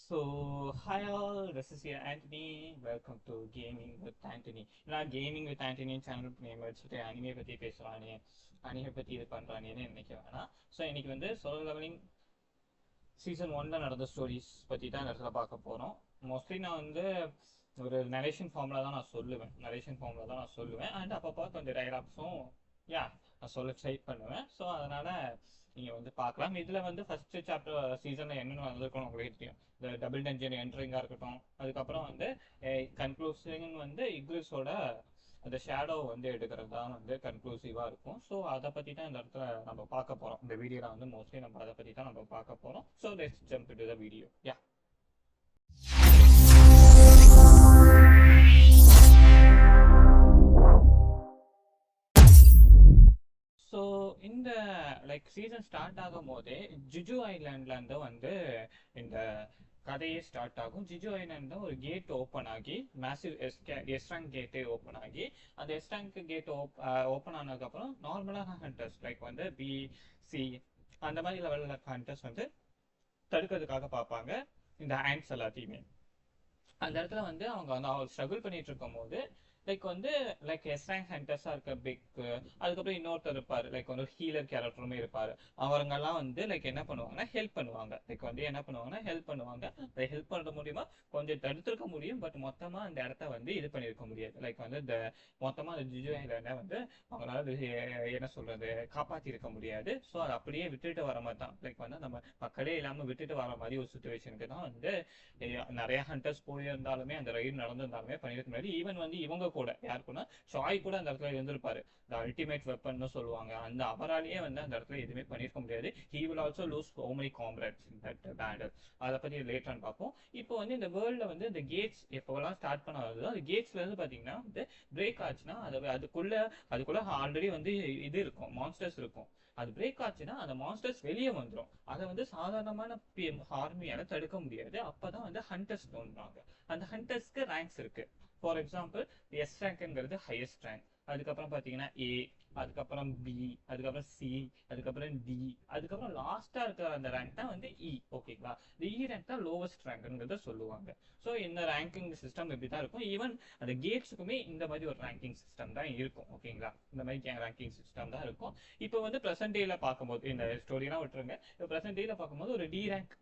Hi all, this is your Anthony. Welcome to Gaming with Anthony. நான் gaming with Antony channel name வச்சுட்டு anime பற்றி பேசுவானே, anime பற்றி இது பண்ணுறானேன்னு நினைக்க வேணாம். ஸோ இன்னைக்கு வந்து சோலோ லெவலிங் சீசன் 1ல் நடந்த ஸ்டோரிஸ் பற்றி தான் இந்த இடத்துல பார்க்க போகிறோம். மோஸ்ட்லி நான் வந்து ஒரு நரேஷன் ஃபார்மில் தான் நான் சொல்லுவேன் அண்ட் அப்பப்போ கொஞ்சம் டைலாக்ஸும் நான் சொல்ல ட்ரை பண்ணுவேன். ஸோ அதனால் நீங்கள் வந்து பார்க்கலாம். இதில் வந்து ஃபஸ்ட்டு சாப்டர் சீசனில் என்னென்ன வந்திருக்கணும் உங்களுக்கு தெரியும். இந்த டபுள் டஞ்சன் என்ட்ரிங்காக இருக்கட்டும், அதுக்கப்புறம் வந்து கன்க்ளூசிவ் வந்து இக்ரிஸோட அந்த ஷேடோ வந்து எடுக்கிறது தான் வந்து கன்க்ளூசிவாக இருக்கும். ஸோ அதை பற்றி தான் இந்த இடத்துல நம்ம பார்க்க போகிறோம். இந்த வீடியோவில் வந்து மோஸ்ட்லி நம்ம அதை பற்றி தான் நம்ம பார்க்க போகிறோம். So let's jump to the video. So இந்த சீசன் ஸ்டார்ட் ஆகும் போதே ஜுஜு ஐலாண்ட்லேருந்து வந்து இந்த கதையே ஸ்டார்ட் ஆகும். ஜிஜு ஐலாண்ட் தான் ஒரு கேட் ஓப்பன் ஆகி மேசிவ் எஸ்ட்ராங்க் கேட்டே ஓப்பன் ஆகி அந்த எஸ்ட்ராங்க் கேட் ஓப்பன் ஆனதுக்கப்புறம் நார்மலான ஹண்டர்ஸ் வந்து பி சி அந்த மாதிரி லெவலில் ஹண்டர்ஸ் வந்து தடுக்கிறதுக்காக பார்ப்பாங்க இந்த ஆண்ட்ஸ் எல்லாத்தையுமே. அந்த இடத்துல வந்து அவங்க வந்து ஸ்ட்ரகிள் பண்ணிட்டு இருக்கும் போது வந்து எஸ்ட்ராங் ஹண்டர்ஸாக இருக்க பிக், அதுக்கப்புறம் இன்னொருத்தர் இருப்பார் வந்து ஹீலர் கேரக்டருமே இருப்பார். அவங்கெல்லாம் வந்து என்ன பண்ணுவாங்கன்னா ஹெல்ப் பண்ணுவாங்க. ஹெல்ப் பண்ணுவாங்க. அதை ஹெல்ப் பண்ணுற மூலியமா கொஞ்சம் தடுத்திருக்க முடியும், பட் மொத்தமாக அந்த இடத்த வந்து இது பண்ணியிருக்க முடியாது. வந்து இந்த மொத்தமாக அந்த ஜிஜு ஐலாண்டை வந்து அவங்களால என்ன சொல்றது காப்பாற்றி இருக்க முடியாது. ஸோ அதை அப்படியே விட்டுட்டு வர மாதிரி தான் வந்து நம்ம மக்களே இல்லாமல் விட்டுட்டு வர மாதிரி ஒரு சுச்சுவேஷனுக்கு தான் வந்து நிறைய ஹண்டர்ஸ் போயிருந்தாலுமே அந்த ரைடு நடந்திருந்தாலுமே பண்ணியிருக்க முடியாது. ஈவன் வந்து இவங்க கூட யாருக்குன்னா ஷாய் கூட அந்த இடத்துல இருந்திருப்பாரு. இந்த அல்டிமேட் வெப்பன் சொல்லுவாங்க. அந்த அவராலேயே வந்து அந்த இடத்துல எதுவுமே பண்ணியிருக்க முடியாது. He will also lose so many comrades in that battle. அதை பத்தி லேட்டர் பார்ப்போம். இப்போ வந்து இந்த வேர்ல்ட்ல வந்து இந்த கேட்ஸ் எப்போலாம் ஸ்டார்ட் பண்ண வருதோ அந்த கேட்ஸ்ல இருந்து பாத்தீங்கன்னா வந்து பிரேக் ஆச்சுன்னா அதுக்குள்ள ஆல்ரெடி வந்து இது இருக்கும், மான்ஸ்டர்ஸ் இருக்கும். அது பிரேக் ஆச்சுன்னா அந்த மான்ஸ்டர்ஸ் வெளியே வந்துடும். அதை வந்து சாதாரணமான ஆர்மியால தடுக்க முடியாது. அப்பதான் வந்து ஹண்டர்ஸ் தோன்றாங்க. அந்த ஹண்டர்ஸ்க்கு ரேங்க்ஸ் இருக்கு. ஃபார் எக்ஸாம்பிள் எஸ் ரேங்க்ங்கிறது ஹையஸ்ட் ரேங்க். அதுக்கப்புறம் பார்த்தீங்கன்னா ஏ, அதுக்கப்புறம் பி, அதுக்கப்புறம் சி, அதுக்கப்புறம் டி, அதுக்கப்புறம் லாஸ்டா இருக்கிற அந்த ரேங்க் தான் வந்து இ. ஓகேங்களா? இந்த இ ரேங்க் தான் லோவஸ்ட் ரேங்க்ங்கிறத சொல்லுவாங்க. ஸோ இந்த ரேங்கிங் சிஸ்டம் இப்படி தான் இருக்கும். ஈவன் அந்த கேட்ஸுக்குமே இந்த மாதிரி ஒரு ரேங்கிங் சிஸ்டம் தான் இருக்கும். ஓகேங்களா? இந்த மாதிரி ரேங்கிங் சிஸ்டம் தான் இருக்கும். இப்போ வந்து ப்ரெசென்ட் டேல பார்க்கும்போது இந்த ஸ்டோரிலாம் விட்டுருங்க. இப்போ ப்ரெசென்ட் டேல பார்க்கும்போது ஒரு டி ரேங்க்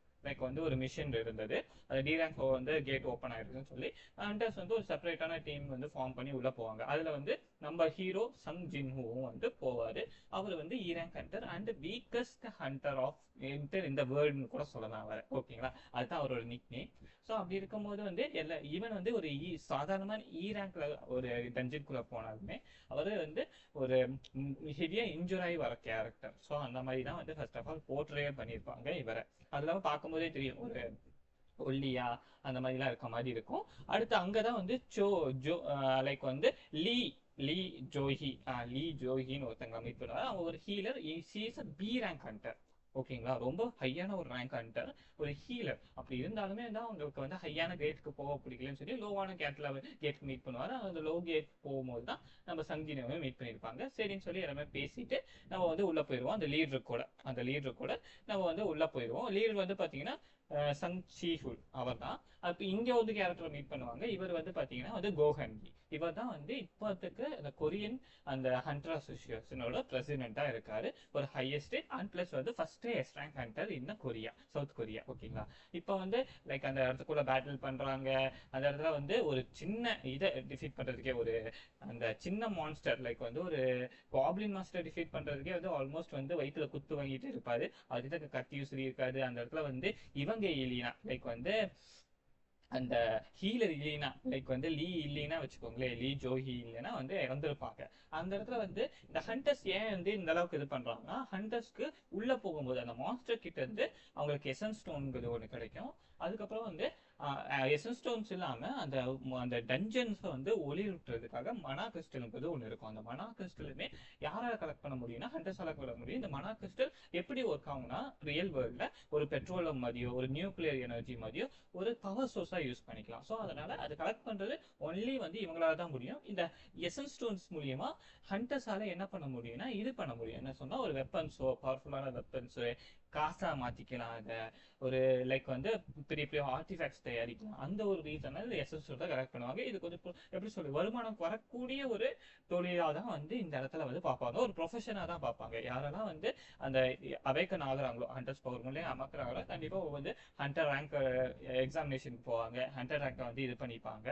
வந்து ஒரு மிஷன் இருந்தது. அது டி ரேங்க் வந்து கேட் ஓப்பன் ஆயிருக்குன்னு சொல்லி ஹண்டர்ஸ் வந்து ஒரு செப்பரேட்டான டீம் வந்து ஃபார்ம் பண்ணி உள்ள போவாங்க. அதுல வந்து நம்ம ஹீரோ சங் ஜின்ஹூவும் வந்து போவாரு. அவர் வந்து E rank hunter and weakest hunter of இந்த வேர்ல்டுன்னு கூட சொல்லலாம் அவர். ஓகேங்களா? அதுதான் அவரோட நிக் நேம். ஸோ அப்படி இருக்கும்போது வந்து ஈவன் வந்து ஒரு சாதாரணமான இ ரேங்க்ல ஒரு டஞ்சனுக்குள்ள போனாலுமே அவர் வந்து ஒரு ஹெவியா இன்ஜுர் ஆகி வர கேரக்டர். ஸோ அந்த மாதிரி தான் வந்து ஃபர்ஸ்ட் ஆஃப் ஆல் போர்ட்ரே பண்ணியிருப்பாங்க இவரை. அதெல்லாம் பார்க்கும்போதே தெரியும் ஒரு ஒல்லியா அந்த மாதிரிலாம் இருக்க மாதிரி இருக்கும். அடுத்து அங்கதான் வந்து வந்து லீ லீ ஜோஹி லீ ஜோஹின்னு ஒருத்தங்க மீட் பண்ணுவாரு. அவங்க ஒரு ஹீலர். B rank Hunter. ஓகேங்களா? ரொம்ப ஹையான ஒரு ரேங்க் ஹண்டர், ஒரு ஹீலர். அப்படி இருந்தாலுமே தான் அவங்களுக்கு வந்து ஹையான கேட்டுக்கு போக பிடிக்கலன்னு சொல்லி லோவான கேட்டுக்கு மீட் பண்ணுவாரு. அந்த லோ கேட் போகும்போது தான் நம்ம சங்கினாவே மீட் பண்ணியிருப்பாங்க. சரின்னு சொல்லி எல்லாமே பேசிட்டு நம்ம வந்து உள்ள போயிடுவோம். அந்த லீடர் கூட நம்ம வந்து உள்ள போயிடுவோம். லீடர் வந்து பாத்தீங்கன்னா சங் சீஹுல் அவர் தான். அப்போ இங்க வந்து கேரக்டர் மீட் பண்ணுவாங்க. இவர் வந்து பாத்தீங்கன்னா வந்து கோஹன்கி. இவர் தான் வந்து இப்போத்துக்கு அந்த கொரியன் அந்த ஹண்டர் அசோசியேஷனோட பிரசிடென்ட்டா இருக்காரு. ஒரு ஹையஸ்ட் அண்ட் பிளஸ் வந்து first S rank hunter in Korea, South Korea. ஓகேங்களா? இப்போ வந்து அந்த இடத்துக்குள்ள பேட்டில் பண்றாங்க. அந்த இடத்துல வந்து ஒரு சின்ன இதை டிஃபீட் பண்றதுக்கே ஒரு அந்த சின்ன மான்ஸ்டர் வந்து ஒரு காப்ளின் மாஸ்டர் டிஃபீட் பண்றதுக்கே வந்து ஆல்மோஸ்ட் வந்து வயிற்றுல குத்து வாங்கிட்டு இருப்பாரு. அதுக்கு கத்தி யூசரி இருக்காது. அந்த இடத்துல வந்து இவங்க இல்லைனா வந்து அந்த ஹீலர் இல்லைனா வந்து லீ இல்லைன்னா வச்சுக்கோங்களேன், லீ ஜோஹி இல்லைன்னா வந்து இறந்துருப்பாங்க. அந்த இடத்துல வந்து இந்த ஹண்டர்ஸ் ஏன் வந்து இந்த அளவுக்கு இது பண்றாங்கன்னா, ஹண்டர்ஸ்க்கு உள்ள போகும்போது அந்த மான்ஸ்டர் கிட்ட இருந்து அவங்களுக்கு எசன்ஸ் ஸ்டோன்ங்கிறது ஒன்று கிடைக்கும். அதுக்கப்புறம் வந்து எசன்ஸ் ஸ்டோன்ஸ் இல்லாம அந்த அந்த டஞ்சன்ஸை வந்து ஒளியூட்டுறதுக்காக மனா கிறிஸ்டல்ங்கிறது ஒன்று இருக்கும். அந்த மனா கிறிஸ்டலுமே யாரால கலெக்ட் பண்ண முடியும்னா ஹண்டர்ஸால கலெக்ட் பண்ண முடியும். இந்த மனா கிறிஸ்டல் எப்படி ஒர்க் ஆகும்னா ரியல் வேர்ல்ட்ல ஒரு பெட்ரோலம் மாதிரியோ ஒரு நியூக்ளியர் எனர்ஜி மாதிரியோ ஒரு பவர் சோர்ஸா யூஸ் பண்ணிக்கலாம். ஸோ அதனால அது கலெக்ட் பண்றது ஒன்லி வந்து இவங்களால தான் முடியும். இந்த எசன்ஸ் ஸ்டோன்ஸ் மூலியமா ஹண்டர்ஸால என்ன பண்ண முடியும்னா இது பண்ண முடியும். என்ன சொன்னா ஒரு வெப்பன்ஸோ பவர்ஃபுல்லான வெப்பன்ஸோ காசா மாத்திக்கலாம். அதை ஒரு லைக் வந்து பெரிய பெரிய ஆர்டிஃபேக்ட்ஸ் தயாரிக்கலாம். அந்த ஒரு ரீசனால எஸ்எஸ் தான் கரெக்ட் பண்ணுவாங்க. இது கொஞ்சம் எப்படி சொல்லு வருமானம் வரக்கூடிய ஒரு தொழிலாக தான் வந்து இந்த இடத்துல வந்து பார்ப்பாங்க. ஒரு ப்ரொஃபஷனாக தான் பார்ப்பாங்க. யாரெல்லாம் வந்து அந்த அவேக்கன் ஆகுறாங்களோ ஹண்டர்ஸ் பவர் மூலியம் அமக்குறாங்களோ கண்டிப்பாக வந்து ஹண்டர் ரேங்க் எக்ஸாமினேஷனுக்கு போவாங்க. ஹண்டர் ரேங்கை வந்து இது பண்ணிப்பாங்க.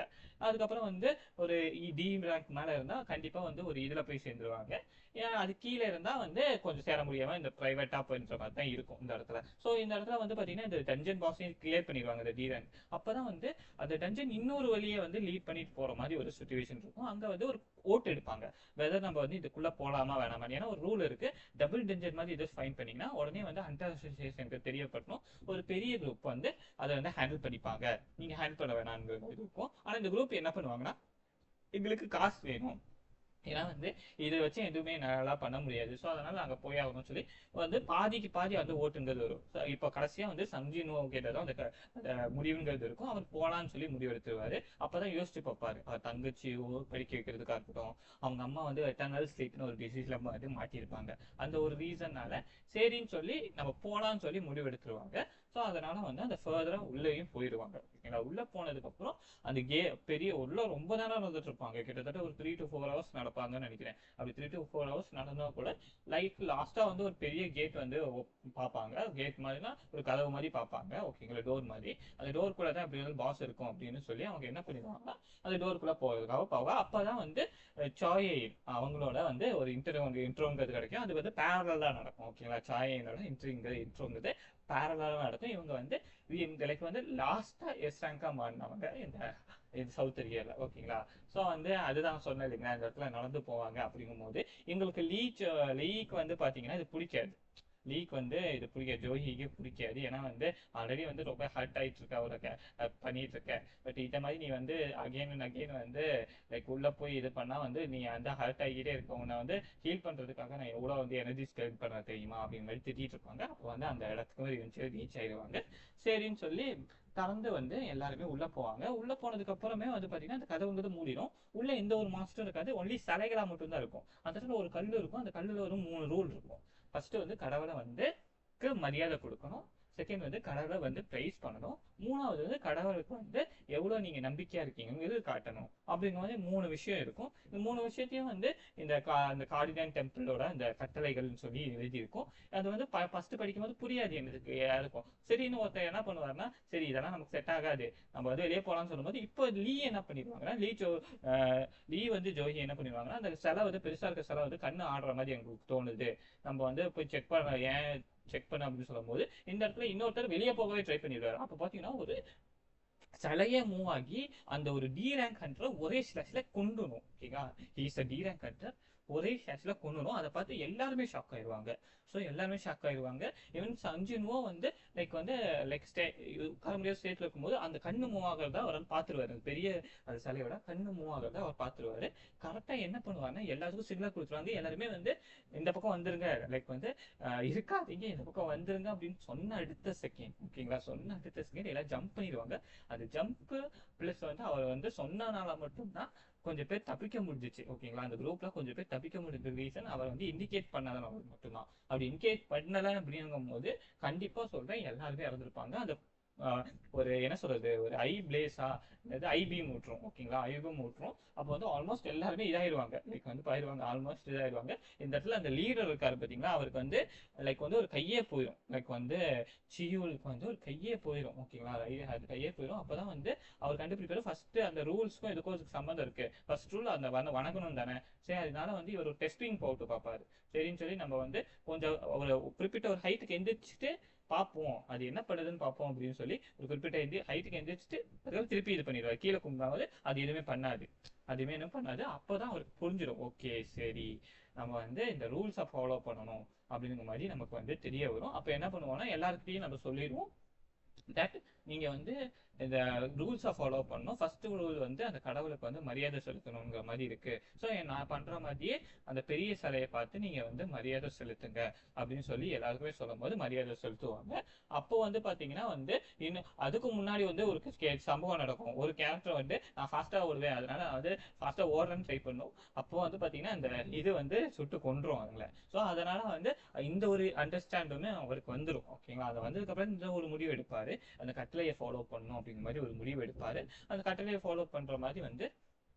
அதுக்கப்புறம் வந்து ஒரு டி ரேங்க் மேலே இருந்தால் கண்டிப்பாக வந்து ஒரு இதில் போய் சேர்ந்துருவாங்க. அது கீழே இருந்தால் வந்து கொஞ்சம் சேர முடியாமல் இந்த ப்ரைவேட்டாக போயின்ற மாதிரி தான் இருக்கும் இந்த இடத்துல. ஸோ இந்த இடத்துல வந்து பார்த்தீங்கன்னா இந்த டஞ்சன் பாஸையும் கிளியர் பண்ணிடுவாங்க இந்த டி ரேங்க். அப்போ தான் வந்து அந்த டஞ்சன் இன்னொரு வழியை வந்து லீட் பண்ணிட்டு போகிற மாதிரி ஒரு சுச்சுவேஷன் இருக்கும். அங்கே வந்து ஒரு ஓட்டு எடுப்பாங்க வெதர் நம்ம வந்து இதுக்குள்ளே போகலாமா வேணாமா. ஏன்னா ஒரு ரூல் இருக்கு, டபுள் டஞ்சன் மாதிரி இதை ஃபைன் பண்ணிங்கன்னா உடனே வந்து ஹண்டர் அசோசியேஷனுக்கு தெரியப்படணும். ஒரு பெரிய குரூப் வந்து அதை வந்து ஹேண்டில் பண்ணிப்பாங்க. நீங்கள் ஹேண்டில் பண்ண வேணாம்னு இருக்கும். ஆனால் இந்த குரூப் என்ன பண்ணுவாங்கன்னா எங்களுக்கு காசு வேணும், ஏன்னா வந்து இதை வச்சு எதுவுமே நல்லா பண்ண முடியாது, ஸோ அதனால நாங்கள் போய் ஆகணும்னு சொல்லி வந்து பாதிக்கு பாதி வந்து ஓட்டுங்கிறது வரும். இப்போ கடைசியாக வந்து சம்ஜினோ கேட்டதும் அந்த முடிவுங்கிறது இருக்கும். அவர் போகலான்னு சொல்லி முடிவு எடுத்துருவாரு. அப்போதான் யோசிச்சு பார்ப்பாரு, அவர் தங்கச்சியோ படிக்க வைக்கிறதுக்காக இருக்கட்டும், அவங்க அம்மா வந்து எட்டர்னல் ஸ்டேட்னு ஒரு டிசீஸ்ல வந்து மாட்டியிருப்பாங்க. அந்த ஒரு ரீசன்னால சரின்னு சொல்லி நம்ம போகலான்னு சொல்லி முடிவு எடுத்துருவாங்க. ஸோ அதனால வந்து அந்த ஃபர்தராக உள்ளேயும் போயிடுவாங்க. ஓகேங்களா? உள்ளே போனதுக்கப்புறம் அந்த பெரிய உள்ள ரொம்ப நேரம் நடந்துட்டு இருப்பாங்க. கிட்டத்தட்ட ஒரு 3 to 4 hours நடப்பாங்கன்னு நினைக்கிறேன். அப்படி 3 to 4 hours நடந்தா கூட லைக் லாஸ்டா வந்து ஒரு பெரிய கேட் வந்து பார்ப்பாங்க. கேட் மாதிரினா ஒரு கதவு மாதிரி பார்ப்பாங்க. ஓகேங்களா? டோர் மாதிரி. அந்த டோருக்குள்ள தான் எப்படி இருந்தாலும் பாஸ் இருக்கும் அப்படின்னு சொல்லி அவங்க என்ன பண்ணிடுவாங்கன்னா அந்த டோருக்குள்ள போகிறதுக்காக போவாங்க. அப்பதான் வந்து சாயை அவங்களோட வந்து ஒரு இன்ட்ரோங்கிறது கிடைக்கும். அது வந்து பேரலா நடக்கும். ஓகேங்களா? சாயோட இன்ட்ரோங்கிறது பேரலா நடக்கும். இவங்க வந்து இந்த லைக் வந்து லாஸ்டா எஸ் ரேங்கா மாறினவங்க இந்த சவுத் ஏரியால. ஓகேங்களா? ஸோ வந்து அதுதான் சொன்னேன் இல்லைங்களா, இந்த இடத்துல நடந்து போவாங்க. அப்படிங்கும்போது எங்களுக்கு லீக் வந்து பாத்தீங்கன்னா இது பிடிக்காது. லீக் வந்து இது பிடிக்காது, ஜோஹிக்கு பிடிக்காது. ஏன்னா வந்து ஆல்ரெடி வந்து ரொம்ப ஹர்ட் ஆயிட்டு இருக்க அவரை பண்ணிட்டு இருக்க. பட் இந்த மாதிரி நீ வந்து அகெயின் அண்ட் அகெயின் வந்து லைக் உள்ள போய் இது பண்ணா வந்து நீ அந்த ஹர்ட் ஆகிட்டே இருக்க, உன்னை வந்து ஹீல் பண்றதுக்காக நான் எவ்வளவு வந்து எனர்ஜி ஸ்பெண்ட் பண்ண தெரியுமா அப்படின்னு மாதிரி திட்டிட்டு இருப்பாங்க. அப்போ வந்து அந்த இடத்துக்கு ரீச் ஆயிடுவாங்க. சரின்னு சொல்லி திறந்து வந்து எல்லாருமே உள்ள போவாங்க. உள்ள போனதுக்கு அப்புறமே வந்து பாத்தீங்கன்னா அந்த கதவுங்கிறது மூடிடும். உள்ள எந்த ஒரு மாஸ்டரும் இருக்காது, ஒன்லி சிலைகளா மட்டும் தான் இருக்கும். அந்த இடத்துல ஒரு கல் இருக்கும். அந்த கல்லுல ஒரு 3 ரூல் இருக்கும். ஃபர்ஸ்ட் வந்து கடவுளை வந்து மரியாதை கொடுக்கணும். செகண்ட் வந்து கடவுளை வந்து பிரைஸ் பண்ணணும். மூணாவது வந்து கடவுளுக்கு வந்து எவ்வளவு நீங்க நம்பிக்கையா இருக்கீங்கிறது காட்டணும். அப்படிங்கிற மாதிரி 3 விஷயம் இருக்கும். இந்த 3 விஷயத்தையும் வந்து இந்த கார்டினன் டெம்பிளோட அந்த கட்டளைகள்னு சொல்லி எழுதி இருக்கும். அது வந்து ஃபர்ஸ்ட் படிக்கும்போது புரியாது எனக்கு யாருக்கும். சரின்னு ஒருத்தர் என்ன பண்ணுவாருன்னா, சரி இதெல்லாம் நமக்கு செட் ஆகாது, நம்ம வந்து வெளியே போகலாம்னு சொல்லும்போது இப்போ லீ என்ன பண்ணிடுவாங்கன்னா லீ வந்து ஜோஹி என்ன பண்ணிடுவாங்கன்னா அந்த சிலை வந்து பெருசா இருக்க சிலை வந்து கண்ணு ஆடுற மாதிரி எங்களுக்கு தோணுது, நம்ம வந்து போய் செக் பண்ண ஏன் செக் பண்ண அப்படின்னு சொல்லும் போது இந்த இடத்துல இன்னொருத்தர் வெளியே போகவே ட்ரை பண்ணிடுவாரு. அப்ப பாத்தீங்கன்னா ஒரு சிலையே மூவ் ஆகி அந்த ஒரு டி ரேங்க் ஹண்டர் ஒரே ஸ்லாஷ்ல கொண்டுணும். ஓகேங்களா? ஹீஸ் டி ரேங்க் ஹண்டர் ஒரே ஸ்லாஷ்ல கொண்டுணும். அதை பார்த்து எல்லாருமே ஷாக் ஆயிடுவாங்க. ஸோ எல்லாருமே ஷாக் ஆயிடுவாங்க. ஈவன் சஞ்சினுவோ வந்து லைக் உட்கார முடியாத ஸ்டேட்ல இருக்கும்போது அந்த கண்ணு மூவ் ஆகிறதா அவர் பார்த்துருவாரு. பெரிய அந்த சிலையோட கண்ணு மூவ் ஆகிறதா அவர் பார்த்துருவாரு. கரெக்டா என்ன பண்ணுவாருன்னா எல்லாத்துக்கும் சிக்னல் கொடுத்துருவாங்க. எல்லாருமே வந்து இந்த பக்கம் வந்துருங்க, லைக் வந்து இருக்காதீங்க, இந்த பக்கம் வந்துருங்க அப்படின்னு சொன்ன அடுத்த செகண்ட், ஓகேங்களா, சொன்ன அடுத்த செகண்ட் எல்லாம் ஜம்ப் பண்ணிடுவாங்க. அது ஜம்ப் பிளஸ் வந்து அவர் வந்து சொன்னனால மட்டும்தான் கொஞ்சம் பேர் தப்பிக்க முடிஞ்சிச்சு. ஓகேங்களா? அந்த குரூப்ல கொஞ்சம் பேர் தப்பிக்க முடிஞ்ச ரீசன் அவர் வந்து இண்டிகேட் பண்ணாதனால மட்டும்தான். அப்படி இண்டிகேட் பண்ணல அப்படிங்கும் போது கண்டிப்பா சொல்றேன் எல்லாருமே இறந்துருப்பாங்க. அந்த ஒரு என்ன சொல்றது, ஒரு ஐ பிளேஸா ஐ பீம் ஊட்டுரும். ஓகேங்களா? ஐ பீம் ஊட்டுரும். அப்போ வந்து ஆல்மோஸ்ட் எல்லாருமே இதாயிருவாங்க, லைக் வந்து போயிருவாங்க, ஆல்மோஸ்ட் இதாயிருவாங்க. இந்த இடத்துல அந்த லீடர் இருக்காரு பாத்தீங்களா, அவருக்கு வந்து லைக் வந்து ஒரு கையே போயிடும். லைக் வந்து சியூலுக்கு வந்து ஒரு கையே போயிடும். ஓகேங்களா? அது கையே போயிடும். அப்பதான் வந்து அவர் கண்டுபிடிப்பாரு ஃபர்ஸ்ட் அந்த ரூல்ஸ்க்கும் இதுக்கும் சம்மந்தம் இருக்கு. ஃபர்ஸ்ட் ரூல் அந்த வணங்கணும் தானே. சரி, அதனால வந்து இவர் ஒரு டெஸ்டிங் போட்டு பார்ப்பாரு. சரின்னு சொல்லி நம்ம வந்து கொஞ்சம் ஒரு குறிப்பிட்ட ஒரு ஹைட்டுக்கு எந்திரிச்சிட்டு பார்ப்போம் அது என்ன பண்ணுதுன்னு பார்ப்போம் அப்படின்னு சொல்லி ஒரு குறிப்பிட்ட ஹைட்டுக்கு எந்திரிச்சிட்டு அதுக்கு திருப்பி இது பண்ணிடுவாரு. கீழே கும்பிடாவது அது எதுவுமே பண்ணாது. அதுவுமே என்ன பண்ணாது. அப்போதான் அவருக்கு புரிஞ்சிடும், ஓகே சரி நம்ம வந்து இந்த ரூல்ஸை ஃபாலோ பண்ணணும் அப்படிங்கிற மாதிரி நமக்கு வந்து தெரிய வரும். அப்போ என்ன பண்ணுவோம்னா எல்லாருக்கிட்டையும் நம்ம சொல்லிடுவோம் தட் நீங்க வந்து இந்த ரூல்ஸை ஃபாலோ பண்ணணும். ஃபர்ஸ்ட் ரூல் வந்து அந்த கடவுளுக்கு வந்து மரியாதை செலுத்தணுங்கிற மாதிரி இருக்கு. ஸோ நான் பண்ற மாதிரியே அந்த பெரிய சிலையை பார்த்து நீங்க வந்து மரியாதை செலுத்துங்க அப்படின்னு சொல்லி எல்லாருக்குமே சொல்லும் போது மரியாதை செலுத்துவாங்க. அப்போ வந்து பாத்தீங்கன்னா வந்து இன்னும் அதுக்கு முன்னாடி வந்து ஒரு சம்பவம் நடக்கும். ஒரு கேரக்டர் வந்து நான் ஃபாஸ்டா ஓடுவேன், அதனால நான் வந்து ஃபாஸ்டா ஓடுறேன்னு ட்ரை பண்ணும். அப்போ வந்து பாத்தீங்கன்னா இந்த இது வந்து சுட்டு கொன்றும் அவங்கள. ஸோ அதனால வந்து இந்த ஒரு அண்டர்ஸ்டாண்ட் ஒன்று அவருக்கு வந்துடும். ஓகேங்களா? அதை வந்ததுக்கு அப்புறம் இந்த ஒரு முடிவு எடுப்பாரு, அந்த கட்டளையை ஃபாலோ பண்ணணும் அப்படிங்கிற மாதிரி ஒரு முடிவு எடுப்பாரு. அந்த கட்டளையை ஃபாலோ பண்ற மாதிரி வந்து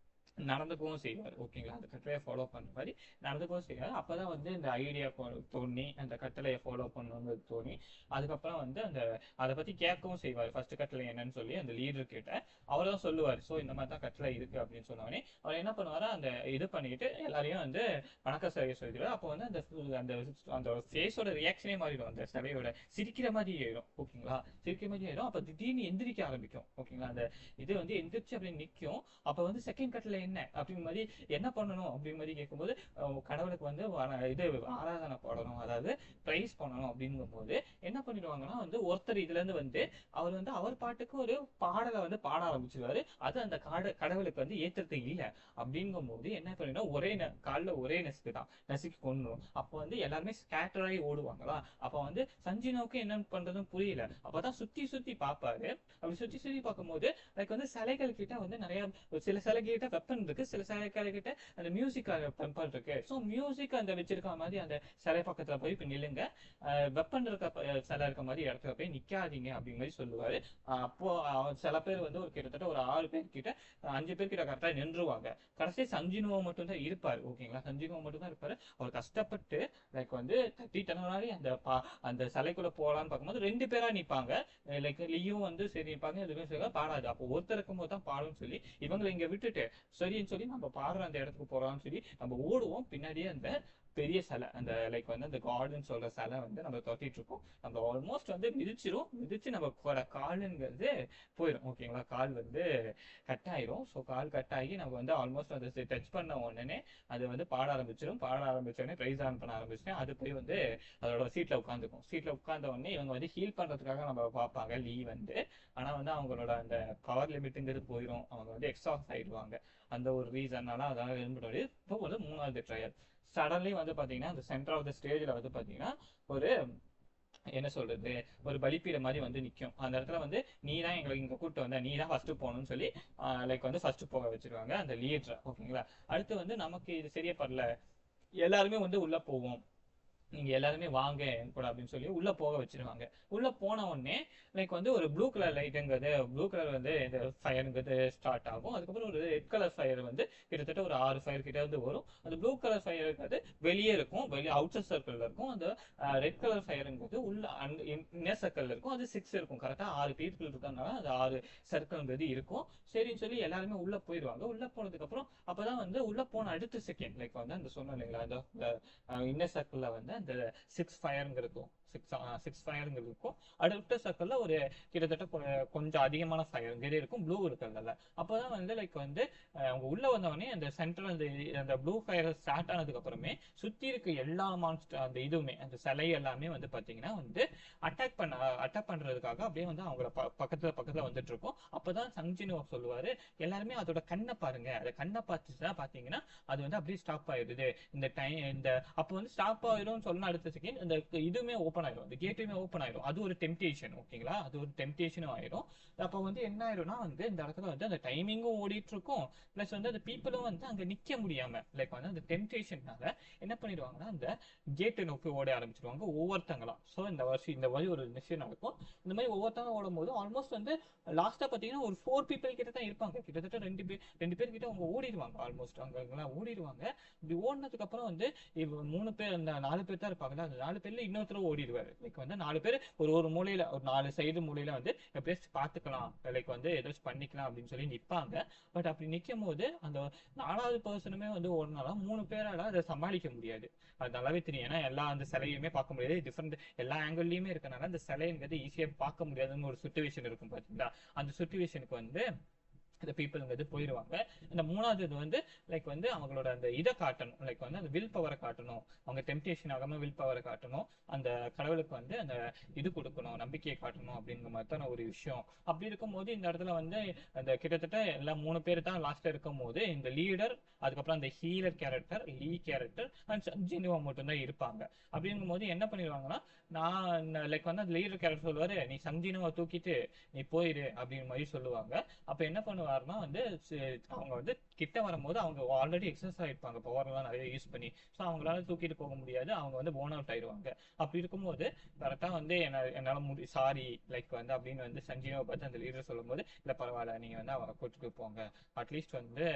நடந்துக்கவும் செய்வார். ஓகேங்களா? அந்த கட்டளையை ஃபாலோ பண்ற மாதிரி நடந்துக்கவும் செய்வார். அப்பதான் வந்து இந்த ஐடியா தோணி அந்த கட்டளையை ஃபாலோ பண்ணணுங்கிறது தோணி அதுக்கப்புறம் வந்து அந்த அதை பத்தி கேட்கவும் செய்வார். ஃபர்ஸ்ட் கட்டளை என்னன்னு சொல்லி அந்த லீடர் கிட்ட அவர் தான் சொல்லுவார். ஸோ இந்த மாதிரி தான் கட்டளை இருக்கு அப்படின்னு சொன்னோடனே அவர் என்ன பண்ணுவாரு, அந்த இது பண்ணிட்டு எல்லாரையும் வந்து வணக்கம் செய்ய சொல்லிடுவார். அப்போ வந்து அந்த அந்த அந்த ஃபேஸோட ரியாக்ஷனே மாறிடும். அந்த சிலையோட சிரிக்கிற மாதிரி ஆயிடும். ஓகேங்களா? சிரிக்கிற மாதிரி ஆயிடும். அப்ப திடீர்னு எந்திரிக்க ஆரம்பிக்கும். ஓகேங்களா? அந்த இது வந்து எந்திரிச்சு அப்படி நிற்கும். அப்ப வந்து செகண்ட் கட்டளை என்ன அப்படிங்கிற மாதிரி என்ன பண்ணணும் அப்படிங்கிற மாதிரி கேட்கும்போது கடவுளுக்கு வந்து இது ஆராதனை பாடணும், அதாவது பிரைஸ் பண்ணணும் அப்படிங்கும் போது என்ன பண்ணிடுவாங்கன்னா வந்து ஒருத்தர் இதுல இருந்து வந்து அவர் வந்து அவர் பாட்டுக்கு ஒரு பாடலை வந்து பாட ஆரம்பிச்சிருவாரு. அது அந்த கடவுளுக்கு வந்து ஏத்துறது இல்லை. அப்படிங்கும் போது என்ன பண்ணினா ஒரே காலில் ஒரே நெசுக்கு தான் நசுக்கி கொண்டுரும். அப்போ வந்து எல்லாருமே ஸ்கேட்டர் ஆகி ஓடுவாங்களா. அப்ப வந்து சஞ்சினோவுக்கு என்ன பண்றதுன்னு புரியல. அப்பதான் சுத்தி சுத்தி பார்ப்பாரு. அப்படி சுத்தி சுத்தி பார்க்கும்போது லைக் வந்து சிலைகள் கிட்ட வந்து நிறைய சில சிலைகள் கிட்ட வெப்பன் இருக்கு, சில சிலைகள் கிட்ட அந்த மியூசிக் டெம்பர் இருக்கு. ஸோ மியூசிக் அந்த வச்சிருக்க மாதிரி அந்த சிலை பக்கத்துல போய் இப்ப நில்லுங்க, வெப்பன் இருக்க சிலை இருக்க மாதிரி இடத்துல போய் நிக்காதீங்க அப்படிங்கிற மாதிரி சொல்லுவாரு. அப்போ சில பேர் வந்து ஒரு கிட்டத்தட்ட ஒரு 6 பேர் கிட்ட 5 பேர் கிட்ட கரெக்டா நின்றுவாங்க. கடைசி சஞ்சினுவோ மட்டும் தான் இருப்பாரு. ஓகேங்களா? சஞ்சினுவோ மட்டும் தான் இருப்பாரு. அவர் கஷ்டப்பட்டு லைக் வந்து தட்டி தனவாரி அந்த சிலைக்குள்ள போலான்னு பார்க்கும்போது 2 பேரா நிப்பாங்க. லைக் லியும் வந்து சரி நிப்பாங்க, எதுவுமே சரி பாடாது. அப்போ ஒருத்தர் இருக்கும் போது தான் பாடும்னு சொல்லி இவங்களை இங்க விட்டுட்டு சரின்னு சொல்லி நம்ம பாடுற அந்த இடத்துக்கு போறோம்னு சொல்லி நம்ம ஓடுவோம். பின்னாடியே அந்த பெரிய சிலை அந்த லைக் வந்து அந்த கார்டன் சொல்ற சிலை வந்து நம்ம தொட்டிட்டு இருக்கோம். நம்ம ஆல்மோஸ்ட் வந்து மிதிச்சு நம்ம காலுங்கிறது போயிடும். ஓகேங்களா? கால் வந்து கட் ஆயிரும். ஸோ கால் கட் ஆகி நம்ம வந்து ஆல்மோஸ்ட் அதை டச் பண்ண உடனே அது வந்து பாட ஆரம்பிச்சிடும். பாட ஆரம்பிச்ச உடனே பிரைஸ் ஆன் பண்ண ஆரம்பிச்சிட்டேன். அது போய் வந்து அதோட சீட்ல உட்காந்துக்கும். சீட்ல உட்கார்ந்த உடனே இவங்க வந்து ஹீல் பண்றதுக்காக நம்ம பார்ப்பாங்க லீ வந்து. ஆனா வந்து அவங்களோட அந்த பவர் லிமிட்டுங்கிறது போயிடும். அவங்க வந்து எக்ஸாஸ்ட் ஆயிடுவாங்க. அந்த ஒரு ரீசன்னால அதனால எழுந்துட்டு இப்போ வந்து 3வது ட்ரையல் சடன்லி வந்து பாத்தீங்கன்னா அந்த சென்டர் ஆஃப் த ஸ்டேஜ்ல வந்து பாத்தீங்கன்னா ஒரு என்ன சொல்றது ஒரு பலிப்பீட மாதிரி வந்து நிற்கும். அந்த இடத்துல வந்து நீ தான் எங்களுக்கு இங்க கூப்பிட்டு வந்த, நீ தான் ஃபர்ஸ்ட் போகணும்னு சொல்லி லைக் வந்து ஃபர்ஸ்ட் போக வச்சிருவாங்க அந்த லீடரை. ஓகேங்களா? அடுத்து வந்து நமக்கு இது சரியா படல, எல்லாருமே வந்து உள்ள போவோம், நீங்க எல்லாருமே வாங்க என் கூட அப்படின்னு சொல்லி உள்ள போக வச்சிருவாங்க. உள்ள போன உடனே லைக் வந்து ஒரு ப்ளூ கலர் லைட்டுங்கிறது ப்ளூ கலர் வந்து இந்த ஃபயருங்கிறது ஸ்டார்ட் ஆகும். அதுக்கப்புறம் ஒரு ரெட் கலர் ஃபயர் வந்து கிட்டத்தட்ட ஒரு 6 ஃபயர் கிட்ட வந்து வரும். அந்த ப்ளூ கலர் ஃபயருங்கிறது வெளியே இருக்கும், வெளியே அவுட்டர் சர்க்கிள்ல இருக்கும். அந்த ரெட் கலர் ஃபயருங்கிறது உள்ள இன்னர் சர்க்கிள்ல இருக்கும். அது 6 இருக்கும். கரெக்டா 6 பீப்புள் இருக்கனால அது 6 சர்க்கிள்ங்கிறது இருக்கும். சரின்னு சொல்லி எல்லாருமே உள்ள போயிடுவாங்க. உள்ள போனதுக்கு அப்புறம் அப்பதான் வந்து உள்ள போன அடுத்த செகண்ட் லைக் வந்து அந்த சொன்னோம் இல்லைங்களா அந்த இன்னர் சர்க்கிள்ல வந்து அந்த 6 ஃபயருங்க இருக்கும். 6 ஃபயருங்க இருக்கும். அடுத்த சர்க்கிள்ல ஒரு கிட்டத்தட்ட கொஞ்சம் அதிகமான ஃபயருங்க இருக்கும் ப்ளூ இருக்கிறதுல. அப்போதான் வந்து லைக் வந்து அவங்க உள்ள வந்தவொடனே அந்த சென்ட்ரல் அந்த ப்ளூ ஃபயர் ஸ்டார்ட் ஆனதுக்கு அப்புறமே சுத்தி இருக்க எல்லா மான்ஸ்டர் அந்த இதுவுமே அந்த சிலை எல்லாமே வந்து பாத்தீங்கன்னா வந்து அட்டாக் பண்றதுக்காக அப்படியே வந்து அவங்கள பக்கத்துல வந்துட்டு இருக்கும். அப்பதான் சங்ஜினோ சொல்லுவாரு, எல்லாருமே அதோட கண்ணை பாருங்க, அதை கண்ணை பார்த்துதான் பாத்தீங்கன்னா அது வந்து அப்படியே ஸ்டாப் ஆயிடுது. இந்த அப்போ வந்து ஸ்டாப் ஆயிரும் சொன்ன அடுத்த செகண்ட் இந்த இதுவுமே ஓப்பன் ஆயிரும், இந்த கேட்டுமே ஓப்பன் ஆயிரும். அது ஒரு டெம்டேஷன். ஓகேங்களா? அது ஒரு டெம்டேஷனும் ஆயிரும். அப்போ வந்து என்ன ஆயிரும்னா வந்து இந்த இடத்துல வந்து அந்த டைமிங்கும் ஓடிட்டு இருக்கும். பிளஸ் வந்து அந்த பீப்புளும் வந்து அங்க நிக்க முடியாம லைக் வந்து அந்த டெம்டேஷன்னால என்ன பண்ணிடுவாங்கன்னா அந்த கேட்டை நோக்கி ஓட ஆரம்பிச்சிருவாங்க ஒவ்வொருத்தங்களா. ஸோ இந்த மாதிரி ஒரு விஷயம் நடக்கும். இந்த மாதிரி ஒவ்வொருத்தவங்க ஓடும் போது ஆல்மோஸ்ட் வந்து லாஸ்டா பாத்தீங்கன்னா ஒரு 4 பீப்புள் கிட்ட தான் இருப்பாங்க. கிட்டத்தட்ட 2 பேர் கிட்ட அவங்க ஓடிடுவாங்க. ஆல்மோஸ்ட் அவங்க ஓடிடுவாங்க. இப்படி ஓடினதுக்கு அப்புறம் வந்து 3 பேர் அந்த 4 பேர் தான் இருப்பாங்க. அந்த 4 பேர்ல இன்னொருத்தர் ஓடிடுவாரு. லைக் வந்து 4 பேர் ஒரு மூலையில ஒரு 4 சைடு மூலையில வந்து எப்படியாச்சும் பாத்துக்கலாம், லைக் வந்து ஏதாச்சும் பண்ணிக்கலாம் அப்படின்னு சொல்லி நிப்பாங்க. பட் அப்படி நிக்கும் போது அந்த 4வது பர்சனுமே வந்து ஓடினாலும் 3 பேரால அதை சமாளிக்க முடியாது. அது நல்லாவே தெரியும். ஏன்னா எல்லா அந்த சிலையுமே பார்க்க முடியாது, டிஃப்ரெண்ட் எல்லா ஆங்கிள்லயுமே இருக்கனால அந்த சிலைங்கிறது ஈஸியா பார்க்க முடியாதுன்னு ஒரு சுச்சுவேஷன் இருக்கும் பாத்தீங்களா. அந்த சுச்சுவேஷனுக்கு வந்து இந்த பீப்புள்ங்கிறது போயிடுவாங்க. இந்த மூணாவது இது வந்து லைக் வந்து அவங்களோட அந்த இதை காட்டணும், லைக் வந்து அந்த வில் பவரை காட்டணும், அவங்க டெம்டேஷன் ஆகாம வில் பவரை காட்டணும், அந்த கடவுளுக்கு வந்து அந்த இது கொடுக்கணும், நம்பிக்கையை காட்டணும் அப்படிங்கிற மாதிரி தான் ஒரு விஷயம். அப்படி இருக்கும்போது இந்த இடத்துல வந்து அந்த கிட்டத்தட்ட எல்லாம் 3 பேர் தான் லாஸ்ட்ல இருக்கும் போது இந்த லீடர், அதுக்கப்புறம் அந்த healer character, Lee character and சஞ்சினுவா மட்டும் தான் இருப்பாங்க. அப்படிங்கும் போது என்ன பண்ணிடுவாங்கன்னா, நான் லைக் வந்து அந்த லீடர் கேரக்டர் சொல்லுவாரு, நீ சஞ்சினுவா தூக்கிட்டு நீ போயிரு அப்படிங்கிற மாதிரி சொல்லுவாங்க. அப்ப என்ன பண்ணுவாருன்னா வந்து அவங்க வந்து கிட்ட வரும்போது அவங்க ஆல்ரெடி எக்ஸஸ் ஆயிருப்பாங்க பவர்லாம் நிறைய யூஸ் பண்ணி. ஸோ அவங்களால தூக்கிட்டு போக முடியாது, அவங்க வந்து போன் அவுட் ஆயிடுவாங்க. அப்படி இருக்கும்போது கரெக்டா வந்து என்னால சாரி லைக் வந்து அப்படின்னு வந்து சஞ்சீவை பார்த்து அந்த லீடர் சொல்லும்போது, இல்ல பரவாயில்ல நீங்க வந்து அவரை கூட்டிட்டு போங்க, அட்லீஸ்ட் வந்து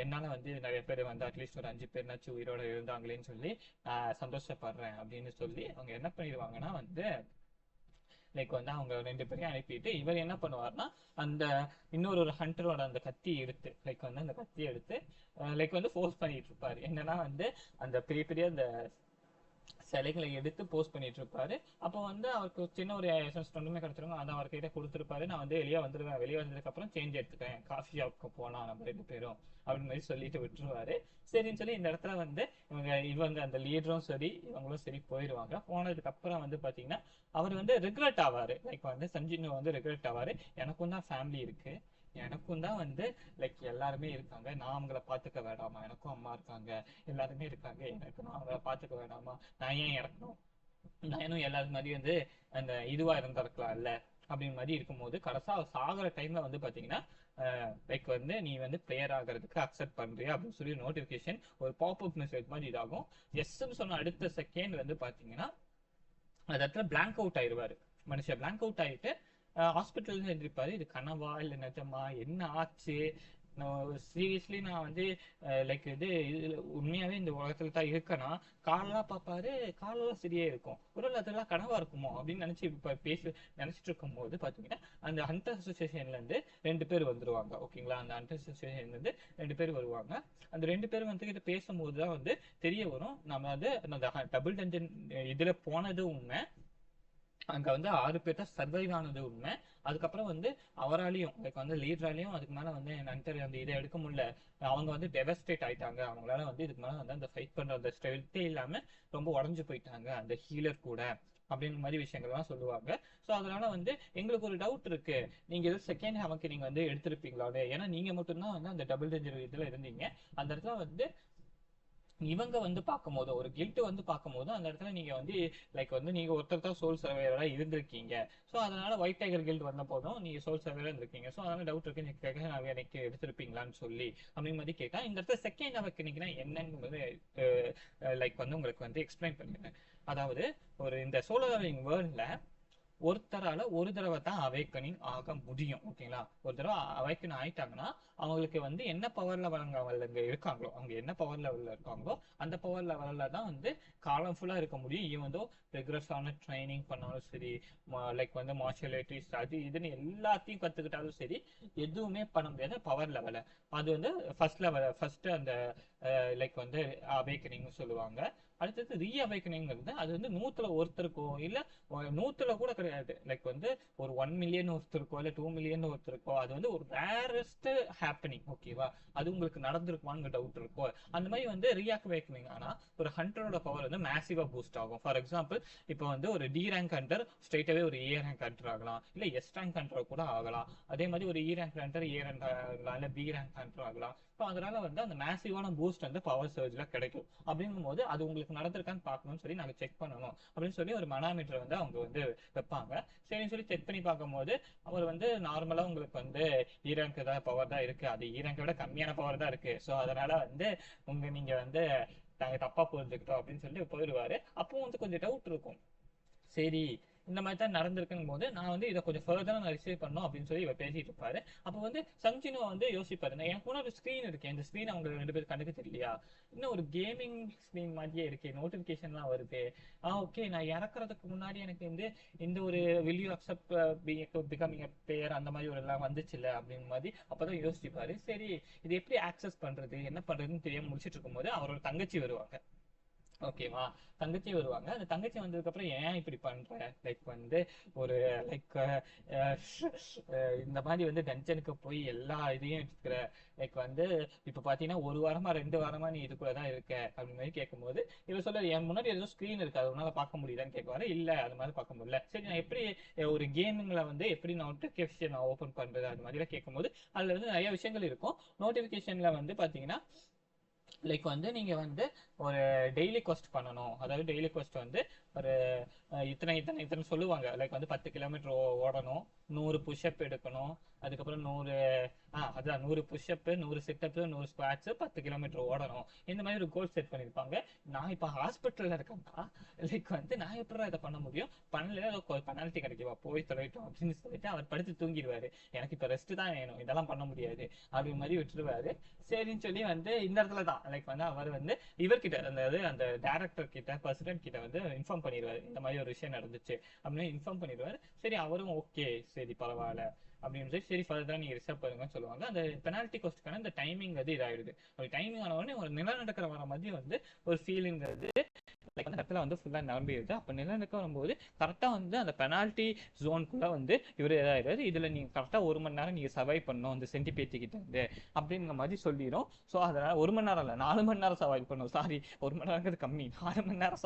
என்னால வந்து நிறைய பேர் வந்து அட்லீஸ்ட் ஒரு 5 பேர்னாச்சும் உயிரோட இருந்தாங்களேன்னு சொல்லி சந்தோஷப்படுறேன் அப்படின்னு சொல்லி அவங்க என்ன பண்ணிடுவாங்கன்னா வந்து லைக் வந்து அவங்க 2 பேரையும் அனுப்பிட்டு இவர் என்ன பண்ணுவார்னா அந்த இன்னொரு ஹண்டரோட அந்த கத்தி எடுத்து லைக் வந்து அந்த கத்தியை எடுத்து லைக் வந்து ஃபோர்ஸ் பண்ணிட்டு இருப்பாரு. என்னன்னா வந்து அந்த பெரிய பெரிய அந்த சிலைகளை எடுத்து போஸ்ட் பண்ணிட்டு இருப்பாரு. அப்போ வந்து அவருக்கு சின்ன ஒரு எசன்ஸ் ஒன்றுமே கிடைச்சிருங்க, அதை அவர்கிட்ட கொடுத்துருப்பாரு. நான் வந்து வெளியே வந்துடுவேன், வெளியே வந்ததுக்கு அப்புறம் சேஞ்ச் எடுத்துக்கிறேன், காஃபி ஷாப்புக்கு போகலாம் நம்ம 2 பேரும் அப்படின்னு மாதிரி சொல்லிட்டு விட்டுருவாரு. சரின்னு சொல்லி இந்த இடத்துல வந்து இவங்க அந்த லீடரும் சரி இவங்களும் சரி போயிடுவாங்க. போனதுக்கு அப்புறம் வந்து பாத்தீங்கன்னா அவர் வந்து ரிக்ரெட் ஆவாரு, லைக் வந்து சஞ்சினு வந்து ரிக்ரெட் ஆவாரு, எனக்கும் தான் ஃபேமிலி இருக்கு, எனக்கும் தான் வந்து லைக் எல்லாருமே இருக்காங்க, நான் அவங்கள பாத்துக்க வேண்டாமா, எனக்கும் அம்மா இருக்காங்க, எல்லாருமே இருக்காங்க, எனக்கு நான் அவங்கள பாத்துக்க வேண்டாமா, நான் ஏன் இறக்கணும், நானும் எல்லாரும் மாதிரி வந்து அந்த இதுவா இருந்திருக்கலாம் இல்ல அப்படின்னு மாதிரி இருக்கும்போது கடைசா சாகிற டைம்ல வந்து பாத்தீங்கன்னா லைக் வந்து நீ வந்து பிளேயர் ஆகிறதுக்கு அக்செப்ட் பண்றியா அப்படின்னு சொல்லி நோட்டிபிகேஷன் ஒரு பாப்அப் மெசேஜ் மாதிரி இதாகும். எஸ்ன்னு சொன்ன அடுத்த செகண்ட் வந்து பாத்தீங்கன்னா அந்த இடத்துல பிளாங்க் அவுட் ஆயிடுவாரு மனுஷன். பிளாங்க் அவுட் ஆயிட்டு ஹாஸ்பிட்டல் எழுந்திருப்பாரு. இது கனவா இல்ல நிஜமா என்ன ஆச்சு, சீரியஸ்லி நான் வந்து லைக் இது உண்மையாவே இந்த உலகத்துல தான் இருக்கனா, காலெல்லாம் பார்ப்பாரு, காலெல்லாம் சரியே இருக்கும், ஒரு அதெல்லாம் கனவா இருக்குமோ அப்படின்னு நினைச்சு இப்ப நினைச்சிட்டு இருக்கும் போது பாத்தீங்கன்னா அந்த ஹண்டர் அசோசியேஷன்ல இருந்து 2 பேர் வந்துருவாங்க. ஓகேங்களா, அந்த ஹண்டர் அசோசியேஷன்ல இருந்து 2 பேர் வருவாங்க. அந்த 2 பேரும் வந்து கிட்ட பேசும்போது தான் வந்து தெரிய வரும், நம்ம வந்து அந்த டபுள் டஞ்சன் இதுல போனது உண்மை, அங்க வந்து 6 பேர் தான் சர்வைவ் ஆனது உண்மை. அதுக்கப்புறம் வந்து அவராலையும் லைக் வந்து லீடராலையும் அதுக்கு மேல வந்து நன்டர் அந்த இதை எடுக்க முடியல, அவங்க வந்து டெவஸ்டேட் ஆயிட்டாங்க, அவங்களால வந்து இதுக்கு மேல வந்து அந்த ஃபைட் பண்ற அந்த ஸ்ட்ரெல்த்தே இல்லாம ரொம்ப உடஞ்சு போயிட்டாங்க அந்த ஹீலர் கூட அப்படின்ற மாதிரி விஷயங்கள்லாம் சொல்லுவாங்க. ஸோ அதனால வந்து எங்களுக்கு ஒரு டவுட் இருக்கு, நீங்க எது செகண்ட் ஹேமக்கு நீங்க வந்து எடுத்திருப்பீங்களா, ஏன்னா நீங்க மட்டும்தான் வந்து அந்த டபுள் டேஞ்சர் இதுல இருந்தீங்க. அந்த இடத்துல வந்து இவங்க வந்து பார்க்கும்போது ஒரு கில்ட் வந்து பார்க்கும்போது அந்த இடத்துல நீங்க வந்து லைக் வந்து நீங்க ஒருத்தர் தான் சோல் சர்வைவரா இருந்திருக்கீங்க. ஸோ அதனால ஒயிட் டைகர் கில்ட் வந்த போதும் நீங்க சோல் சர்வைவரா இருந்திருக்கீங்க, ஸோ அதனால டவுட் இருக்கு நீங்க கேட்க நான் எனக்கு எடுத்திருப்பீங்களான்னு சொல்லி அப்படின்னு மாதிரி கேட்டா இந்த இடத்துல செகண்ட் அவர்க்கு என்னன்னு லைக் வந்து உங்களுக்கு வந்து எக்ஸ்பிளைன் பண்ணிடுறேன். அதாவது ஒரு இந்த சோலோ லெவலிங் வேர்ல்ட்ல ஒருத்தரால ஒரு தடவை தான் அவேக்கனிங் ஆக முடியும். ஓகேங்களா, ஒரு தடவை அவேக்கன் ஆயிட்டாங்கன்னா அவங்களுக்கு வந்து என்ன பவர் லெவல் அவங்க இருக்காங்களோ, அவங்க என்ன பவர் லெவல்ல இருக்காங்களோ அந்த பவர் லெவல்ல தான் வந்து காலம் ஃபுல்லா இருக்க முடியும். ஈவன் தோ ரெகுலர்ஸான ட்ரைனிங் பண்ணாலும் சரி, லைக் வந்து மார்ஷியல் ஆர்ட்ஸ் அது இதுன்னு எல்லாத்தையும் கத்துக்கிட்டாலும் சரி, எதுவுமே பண்ண முடியாத பவர் லெவல அது வந்து ஃபர்ஸ்ட் லெவல் ஃபர்ஸ்ட் அந்த லைக் வந்து அவேக்கனிங் சொல்லுவாங்க. அடுத்தது ரீ அவேக்கனிங்கிறது அது வந்து 100ல ஒருத்தருக்கோ இல்ல 100ல கூட கிடையாது, லைக் வந்து ஒரு 1 மில்லியன் ஒருத்தருக்கோ இல்ல 2 மில்லியன் ஒருத்தருக்கோ அது வந்து ஒரு ரேரஸ்ட் ஹேப்பனிங். ஓகேவா, அது உங்களுக்கு நடந்திருக்குமான்னு டவுட் இருக்கும். அந்த மாதிரி வந்து ரீஆக்டிவேட் ஆனா ஒரு ஹண்டரோட பவர் வந்து மேசிவா பூஸ்ட் ஆகும். ஃபார் எக்ஸாம்பிள் இப்போ வந்து ஒரு டி ரேங்க் ஹண்டர் ஸ்ட்ரெயிட்டாவே ஒரு ஏ ரேங்க் ஹண்டர் ஆகலாம், இல்ல எஸ் ரேங்க் ஹண்டர் கூட ஆகலாம். அதே மாதிரி ஒரு இ ரேங்க் ஹண்டர் ஏ ரேங்க் ஆகலாம், இல்ல பி ரேங்க் ஹண்டர் ஆகலாம். ஸோ அதனால வந்து அந்த மேசிவான பூஸ்ட் வந்து பவர் சர்ஜ்ல கிடைக்கும். அப்படிங்கும் போது அது உங்களுக்கு நடந்திருக்கான்னு பார்க்கணும்னு சொல்லி நாங்கள் செக் பண்ணணும் அப்படின்னு சொல்லி ஒரு மனாமீட்டர் வந்து அவங்க வந்து வைப்பாங்க. சரின்னு சொல்லி செக் பண்ணி பார்க்கும்போது அவர் வந்து நார்மலா உங்களுக்கு வந்து ஈரானுக்கு தான் பவர் தான் இருக்கு, அது ஈரானை விட கம்மியான பவர் தான் இருக்கு, ஸோ அதனால வந்து நீங்க வந்து நாங்க தப்பா புரிஞ்சுக்கிட்டோம் அப்படின்னு சொல்லி போயிடுவாரு. அப்போ வந்து கொஞ்சம் டவுட் இருக்கும், சரி இந்த மாதிரி தான் நடந்திருக்குன்னு போது நான் வந்து இதை கொஞ்சம் ஃபர்தரா நான் ரிசீவ் பண்ணணும் அப்படின்னு சொல்லி இவர் பேசிட்டு இருப்பாரு. அப்போ வந்து சஞ்சினோ வந்து யோசிப்பாரு, எனக்கு கூட ஒரு ஸ்க்ரீன் இருக்கு, இந்த ஸ்க்ரீன் அவங்க 2 பேரும் கண்டுக்க தெரியலையா, இன்னும் ஒரு கேமிங் ஸ்க்ரீன் மாதிரியே இருக்கு, நோட்டிபிகேஷன்லாம் வருது, ஓகே நான் இறக்குறதுக்கு முன்னாடி எனக்கு வந்து இந்த ஒரு will you accept becoming player அந்த மாதிரி ஒரு எல்லாம் வந்துச்சுல்ல அப்படின்னு மாதிரி அப்பதான் யோசிப்பாரு. சரி இது எப்படி ஆக்சஸ் பண்றது என்ன பண்றதுன்னு தெரியாம முடிச்சிட்டு இருக்கும்போது அவரோட தங்கச்சி வருவாங்க. ஓகேவா? தங்கச்சி வருவாங்க. அந்த தங்கச்சி வந்ததுக்கப்புறம் ஏன் இப்படி பண்ற? லைக் வந்து ஒரு லைக் இந்த மாதிரி வந்து டஞ்சனுக்கு போய் எல்லா இதையும் எடுத்துக்கிற. லைக் வந்து இப்போ பார்த்தீங்கன்னா 1 வாரமா 2 வாரமா நீ இதுக்குள்ள தான் இருக்க அப்படி மாதிரி கேட்கும்போது இவர் சொல்ல என் முன்னாடி ஏதோ ஸ்க்ரீன் இருக்கு அது உன்னால பார்க்க முடியுதான்னு கேட்குவாரு. இல்லை அது மாதிரி பார்க்க முடியல. சரி நான் எப்படி ஒரு கேமிங்ல வந்து எப்படி நோட்டிஃபிகேஷன் ஓப்பன் பண்றது அது மாதிரிலாம் கேட்கும்போது அதுல வந்து நிறைய விஷயங்கள் இருக்கும். நோட்டிஃபிகேஷன்ல வந்து பார்த்தீங்கன்னா லைக் வந்து நீங்க வந்து ஒரு டெய்லி கொஸ்ட் பண்ணணும். அதாவது டெய்லி கொஸ்ட் வந்து ஒரு இத்தனை இத்தனை இத்தனை சொல்லுவாங்க. லைக் வந்து 10 கிலோமீட்டர் ஓடணும், 100 புஷ்அப் எடுக்கணும், அதுக்கப்புறம் 100 புஷ்அப்பு, 100 சிட்டப்பு, 100 ஸ்குவாட்ஸ், 10 கிலோமீட்டர் ஓடணும். இந்த மாதிரி ஒரு கோல் செட் பண்ணியிருப்பாங்க. நான் இப்போ ஹாஸ்பிட்டலில் இருக்கேன்னா லைக் வந்து நான் எப்படி இதை பண்ண முடியும்? பண்ணல பெனால்ட்டி கிடைக்குவா போய் தொலைட்டோம் அப்படின்னு சொல்லிட்டு அவர் படுத்து தூங்கிடுவாரு. எனக்கு இப்போ ரெஸ்ட் தான் வேணும், இதெல்லாம் பண்ண முடியாது அப்படி மாதிரி விட்டுருவாரு. சரின்னு சொல்லி வந்து இந்த இடத்துல தான் லைக் வந்து அவர் வந்து இவர்கிட்ட அந்த டேரக்டர் கிட்ட பிரசிடென்ட் கிட்ட வந்து இன்ஃபார்ம் பண்ணிடுவாரு. இந்த மாதிரி ஒரு விஷயம் நடந்துச்சு அப்படின்னு இன்ஃபார்ம் பண்ணிடுவாரு. சரி அவரும் ஓகே சரி பரவாயில்ல அப்படின்னு சொல்லி சரி ஃபர்தரா நீங்க ரிசர்வ் பண்ணுங்கன்னு சொல்லுவாங்க. அந்த பெனால்ட்டி கோஸ்ட்கான அந்த டைமிங் வந்து இதாயிடுது. ஒரு டைமிங் ஆன உடனே ஒரு நிலநடுக்கிற வர மாதிரி வந்து ஒரு ஃபீலிங்கிறது லைக் அந்த இடத்துல வந்து ஃபுல்லாக நிரம்பிடுது. அப்போ நிலநடுக்கம் வரும்போது கரெக்டாக வந்து அந்த பெனால்ட்டி ஜோனுக்குள்ளே வந்து இவர் இதாகிடுது. இதில் நீங்கள் கரெக்டாக 1 மணி நேரம் நீங்கள் சர்வை பண்ணணும் அந்த சென்டிபேத்திக்கிட்ட இருந்து அப்படிங்கிற மாதிரி சொல்லிடும். ஸோ அதனால் 1 மணி நேரம் இல்லை 4 மணி நேரம் சர்வை பண்ணணும். சாரி 1 மணி நேரங்கிறது கம்மி, 4 மணி நேரம்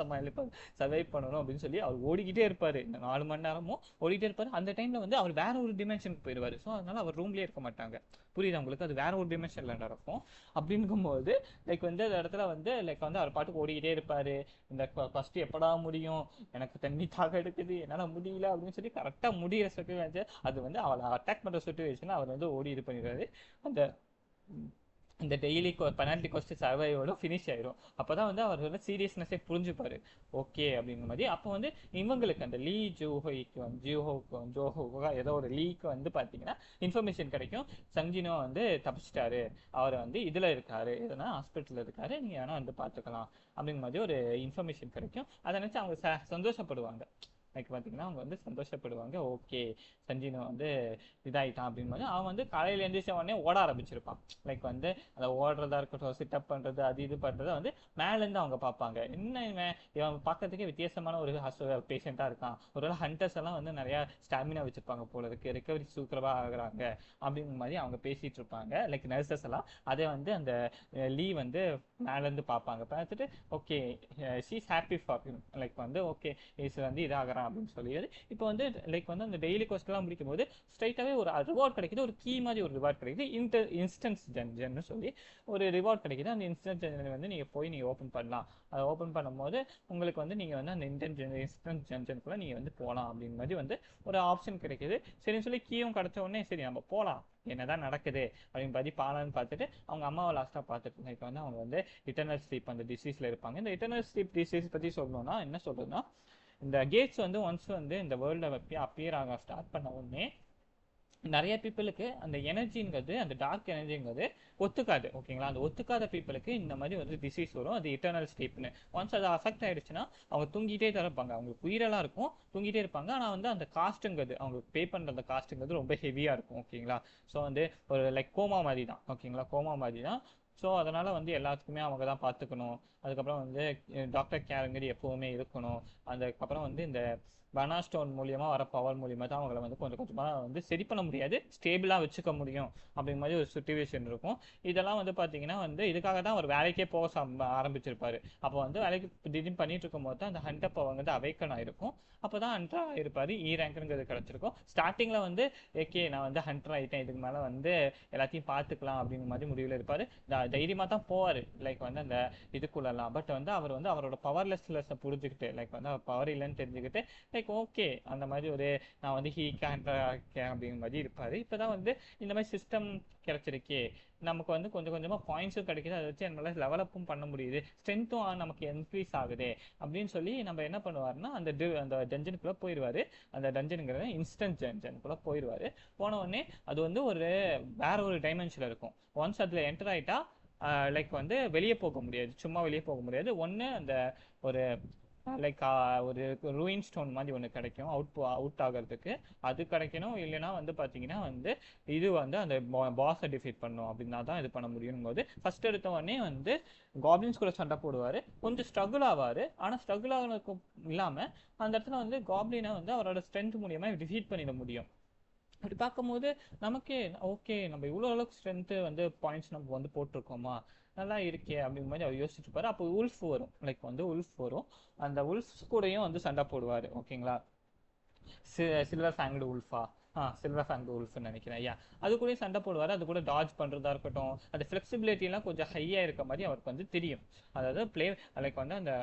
சர்வை பண்ணணும் அப்படின்னு சொல்லி அவர் ஓடிக்கிட்டே இருப்பார். இந்த 4 மணி நேரமும் ஓடிக்கிட்டே இருப்பார். அந்த டைமில் வந்து அவர் வேற ஒரு டிமென்ஷனுக்கு போயிடுவார். ஸோ அதனால் அவர் ரூம்லேயே இருக்க மாட்டாங்க. புரியுது உங்களுக்கு? அது வேற ஒரு டிமென்ஷனில் நடக்கும். அப்படிங்கும்போது லைக் வந்து அந்த இடத்துல வந்து லைக் வந்து அவர் பாட்டுக்கு ஓடிக்கிட்டே இருப்பார். இந்த ஃபர்ஸ்ட் எப்படா முடியும், எனக்கு தண்ணி தாக எடுக்குது, என்னால் முடியல அப்படின்னு சொல்லி கரெக்டாக முடிகிற சுச்சுவேஷன் அது வந்து அவளை அட்டாக் பண்ணுற சுச்சுவேஷன் அவர் வந்து ஓடி இது பண்ணிடுறாரு. அந்த இந்த டெய்லி பெனால்ட்டி கோஸ்ட் சர்வைவோட ஃபினிஷ் ஆயிடும். அப்போ தான் வந்து அவர் வந்து சீரியஸ்னஸே புரிஞ்சுப்பாரு. ஓகே அப்படிங்கிற மாதிரி அப்போ வந்து இவங்களுக்கு அந்த லீ ஜூஹோக்கு ஏதோ ஒரு லீக்கு வந்து பார்த்தீங்கன்னா இன்ஃபர்மேஷன் கிடைக்கும். சஞ்சினோ வந்து தப்பிச்சிட்டாரு, அவர் வந்து இதில் இருக்காரு, எதனா ஹாஸ்பிட்டலில் இருக்காரு, நீங்கள் வேணால் வந்து பார்த்துக்கலாம் அப்படிங்கிற மாதிரி ஒரு இன்ஃபர்மேஷன் கிடைக்கும். அதை நினச்சி அவங்க சந்தோஷப்படுவாங்க. லைக் பார்த்தீங்கன்னா அவங்க வந்து சந்தோஷப்படுவாங்க. ஓகே சஞ்சினோ வந்து இதாகிட்டான் அப்படின்னு மாதிரி அவன் வந்து காலையில் எழுந்திரிச்ச உடனே ஓட ஆரம்பிச்சிருப்பான். லைக் வந்து அதை ஓடுறதா இருக்கட்டும், சிட்டப் பண்ணுறது, அது இது பண்ணுறதை வந்து மேலேருந்து அவங்க பார்ப்பாங்க. என்ன இவன் பார்க்கறதுக்கே வித்தியாசமான ஒரு பேஷண்ட்டாக இருக்கான், ஒருவேளை ஹண்டர்ஸ் எல்லாம் வந்து நிறையா ஸ்டாமினா வச்சுருப்பாங்க போல இருக்கு, ரெக்கவரி சூக்கிரமாக ஆகுறாங்க அப்படிங்கிற மாதிரி அவங்க பேசிகிட்டு இருப்பாங்க. லைக் நர்சஸ் எல்லாம் அதே வந்து அந்த லீ வந்து மேலேருந்து பார்ப்பாங்க. பார்த்துட்டு okay she's happy for him, like வந்து ஓகே இஸ் வந்து இதாகிறான் அப்படின்னு சொல்லிடுது. இப்போ வந்து லைக் வந்து அந்த டெய்லி கோஸ்ட்லாம் முடிக்கும் போது ஸ்ட்ரைட்டாகவே ஒரு ரிவார்ட் கிடைக்குது. ஒரு கீ மாதிரி ஒரு ரிவார்ட் கிடைக்குது. இன்ஸ்டன்ஸ் ஜென்னு சொல்லி ஒரு ரிவார்ட் கிடைக்குது. அந்த இன்ஸ்டன்ஸ் ஜென் வந்து நீங்கள் போய் நீங்கள் ஓப்பன் பண்ணலாம். அதை ஓப்பன் பண்ணும்போது உங்களுக்கு வந்து நீங்கள் வந்து அந்த இன்ஸ்டன்ஸ் ஜென்ஜனுக்குள்ளே நீங்கள் வந்து போகலாம் அப்படின்னு மாதிரி வந்து ஒரு ஆப்ஷன் கிடைக்குது. சரின்னு சொல்லி கீயும் கிடச்ச உடனே சரி நம்ம போகலாம் என்னதான் நடக்குது அப்படின்னு பற்றி பாலான்னு பார்த்துட்டு அவங்க அம்மாவை லாஸ்ட்டாக பார்த்துட்டு லைக் வந்து அவங்க வந்து இட்டர்னல் ஸ்லீப் அந்த டிசீஸில் இருப்பாங்க. இந்த இட்டர்னல் ஸ்லீப் டிசீஸ் பற்றி சொல்லணும்னா என்ன சொல்றதுன்னா, இந்த கேட்ஸ் வந்து ஒன்ஸ் வந்து இந்த வேர்ல்டில் அப்பியர் ஆக ஸ்டார்ட் பண்ண உடனே நிறைய பீப்புளுக்கு அந்த எனர்ஜிங்கிறது அந்த டார்க் எனர்ஜிங்கிறது ஒத்துக்காது. ஓகேங்களா? அந்த ஒத்துக்காத பீப்புளுக்கு இந்த மாதிரி வந்து டிசீஸ் வரும். அது இட்டர்னல் ஸ்லீப்னு. ஒன்ஸ் அது அஃபெக்ட் ஆயிடுச்சுன்னா அவங்க தூங்கிட்டே தான் இருப்பாங்க. அவங்களுக்கு உயிரெல்லாம் இருக்கும், தூங்கிட்டே இருப்பாங்க. ஆனால் வந்து அந்த காஸ்ட்டுங்கிறது அவங்களுக்கு பே பண்ணுற அந்த காஸ்ட்டுங்கிறது ரொம்ப ஹெவியாக இருக்கும். ஓகேங்களா? ஸோ வந்து ஒரு லைக் கோமா மாதிரி தான். ஓகேங்களா? கோமா மாதிரி தான். ஸோ அதனால் வந்து எல்லாத்துக்குமே அவங்க தான் பார்த்துக்கணும். அதுக்கப்புறம் வந்து டாக்டர் கேருங்கிறது எப்போவுமே இருக்கணும். அதுக்கப்புறம் வந்து இந்த பனா ஸ்டோன் மூலியமாக வர பவர் மூலியமாக தான் அவங்கள வந்து கொஞ்சம் கொஞ்சமாக வந்து சரி பண்ண முடியாது, ஸ்டேபிளாக வச்சுக்க முடியும் அப்படிங்கிற மாதிரி ஒரு சுச்சுவேஷன் இருக்கும். இதெல்லாம் வந்து பார்த்தீங்கன்னா வந்து இதுக்காக தான் ஒரு வேலைக்கே போக ஆரம்பிச்சிருப்பாரு. அப்போ வந்து வேலைக்கு திடீர்னு பண்ணிட்டு இருக்கும் போது தான் அந்த ஹண்டர் பவர் வந்து அவைக்கன் ஆயிருக்கும். அப்போ தான் ஹண்டர் ஆயிருப்பாரு. ரேங்க்ங்கிறது கிடச்சிருக்கும். ஸ்டார்டிங்கில் வந்து ஓகே நான் வந்து ஹண்டர் ஆகிட்டேன், இதுக்கு மேலே வந்து எல்லாத்தையும் பார்த்துக்கலாம் அப்படிங்கிற மாதிரி முடிவில் இருப்பார். தைரியமாக தான் போவார் லைக் வந்து அந்த இதுக்குள்ளெல்லாம். பட் வந்து அவர் வந்து அவரோட பவர்லெஸ்னஸை புரிஞ்சுக்கிட்டு லைக் வந்து அவர் பவர் இல்லைன்னு தெரிஞ்சுக்கிட்டு லைக் ஓகே அந்த மாதிரி ஒரு நான் வந்து இருக்கேன் அப்படிங்கிற மாதிரி இருப்பார். இப்போ தான் வந்து இந்த மாதிரி சிஸ்டம் கிடைச்சிருக்கே, நமக்கு வந்து கொஞ்சம் கொஞ்சமாக பாயிண்ட்ஸும் கிடைக்குது, அதை வச்சு நம்மளால டெவலப்பும் பண்ண முடியுது, ஸ்ட்ரென்த்தும் நமக்கு இன்க்ரீஸ் ஆகுது அப்படின்னு சொல்லி நம்ம என்ன பண்ணுவார்னா அந்த டஞ்சனுக்குள்ளே போயிடுவார். அந்த டஞ்சனுங்கிறத இன்ஸ்டன்ட் டஞ்சனுக்குள்ளே போயிடுவார். போன உடனே அது வந்து ஒரு வேற ஒரு டைமென்ஷனில் இருக்கும். ஒன்ஸ் அதில் என்டர் ஆகிட்டா லைக் வந்து வெளியே போக முடியாது, சும்மா வெளியே போக முடியாது. ஒன்று அந்த ஒரு லைக் ஒரு ரூயின் ஸ்டோன் மாதிரி ஒன்று கிடைக்கும் அவுட் ஆகிறதுக்கு. அது கிடைக்கணும். இல்லைன்னா வந்து பார்த்தீங்கன்னா வந்து இது வந்து அந்த பாஸை டிஃபீட் பண்ணும் அப்படின்னா தான் இது பண்ண முடியும் போது ஃபர்ஸ்ட் எடுத்த உடனே வந்து காப்ளின்ஸ் கூட சண்டை போடுவார். கொஞ்சம் ஸ்ட்ரகிள் ஆவார். ஆனால் ஸ்ட்ரகிள் ஆகிறதுக்கு இல்லாமல் அந்த இடத்துல வந்து காப்ளினை வந்து அவரோட ஸ்ட்ரென்த் மூலியமாக டிஃபீட் பண்ணிட முடியும். அப்படி பார்க்கும்போது நமக்கே ஓகே, நம்ம இவ்வளோ அளவுக்கு ஸ்ட்ரென்த்து வந்து பாயிண்ட்ஸ் நம்ம வந்து போட்டிருக்கோமா, நல்லா இருக்கே அப்படிங்கிற மாதிரி அவர் யோசிச்சுட்டு இருப்பாரு. அப்போ உல்ஃப் வரும். லைக் வந்து உல்ஃப் வரும். அந்த உல்ஃப்ஸ் கூடயும் வந்து சண்டை போடுவார். ஓகேங்களா. சில்வர் ஃபேங்டு உல்ஃபா, சில்வர் ஃபேங்டு உல்ஃப்னு நினைக்கிறேன். ஐயா, அது கூட சண்டை போடுவார். அது கூட டாஜ் பண்ணுறதா இருக்கட்டும், அந்த ஃப்ளெக்சிபிலிட்டிலாம் கொஞ்சம் ஹையாக இருக்க மாதிரி அவருக்கு வந்து தெரியும். அதாவது லைக் வந்து அந்த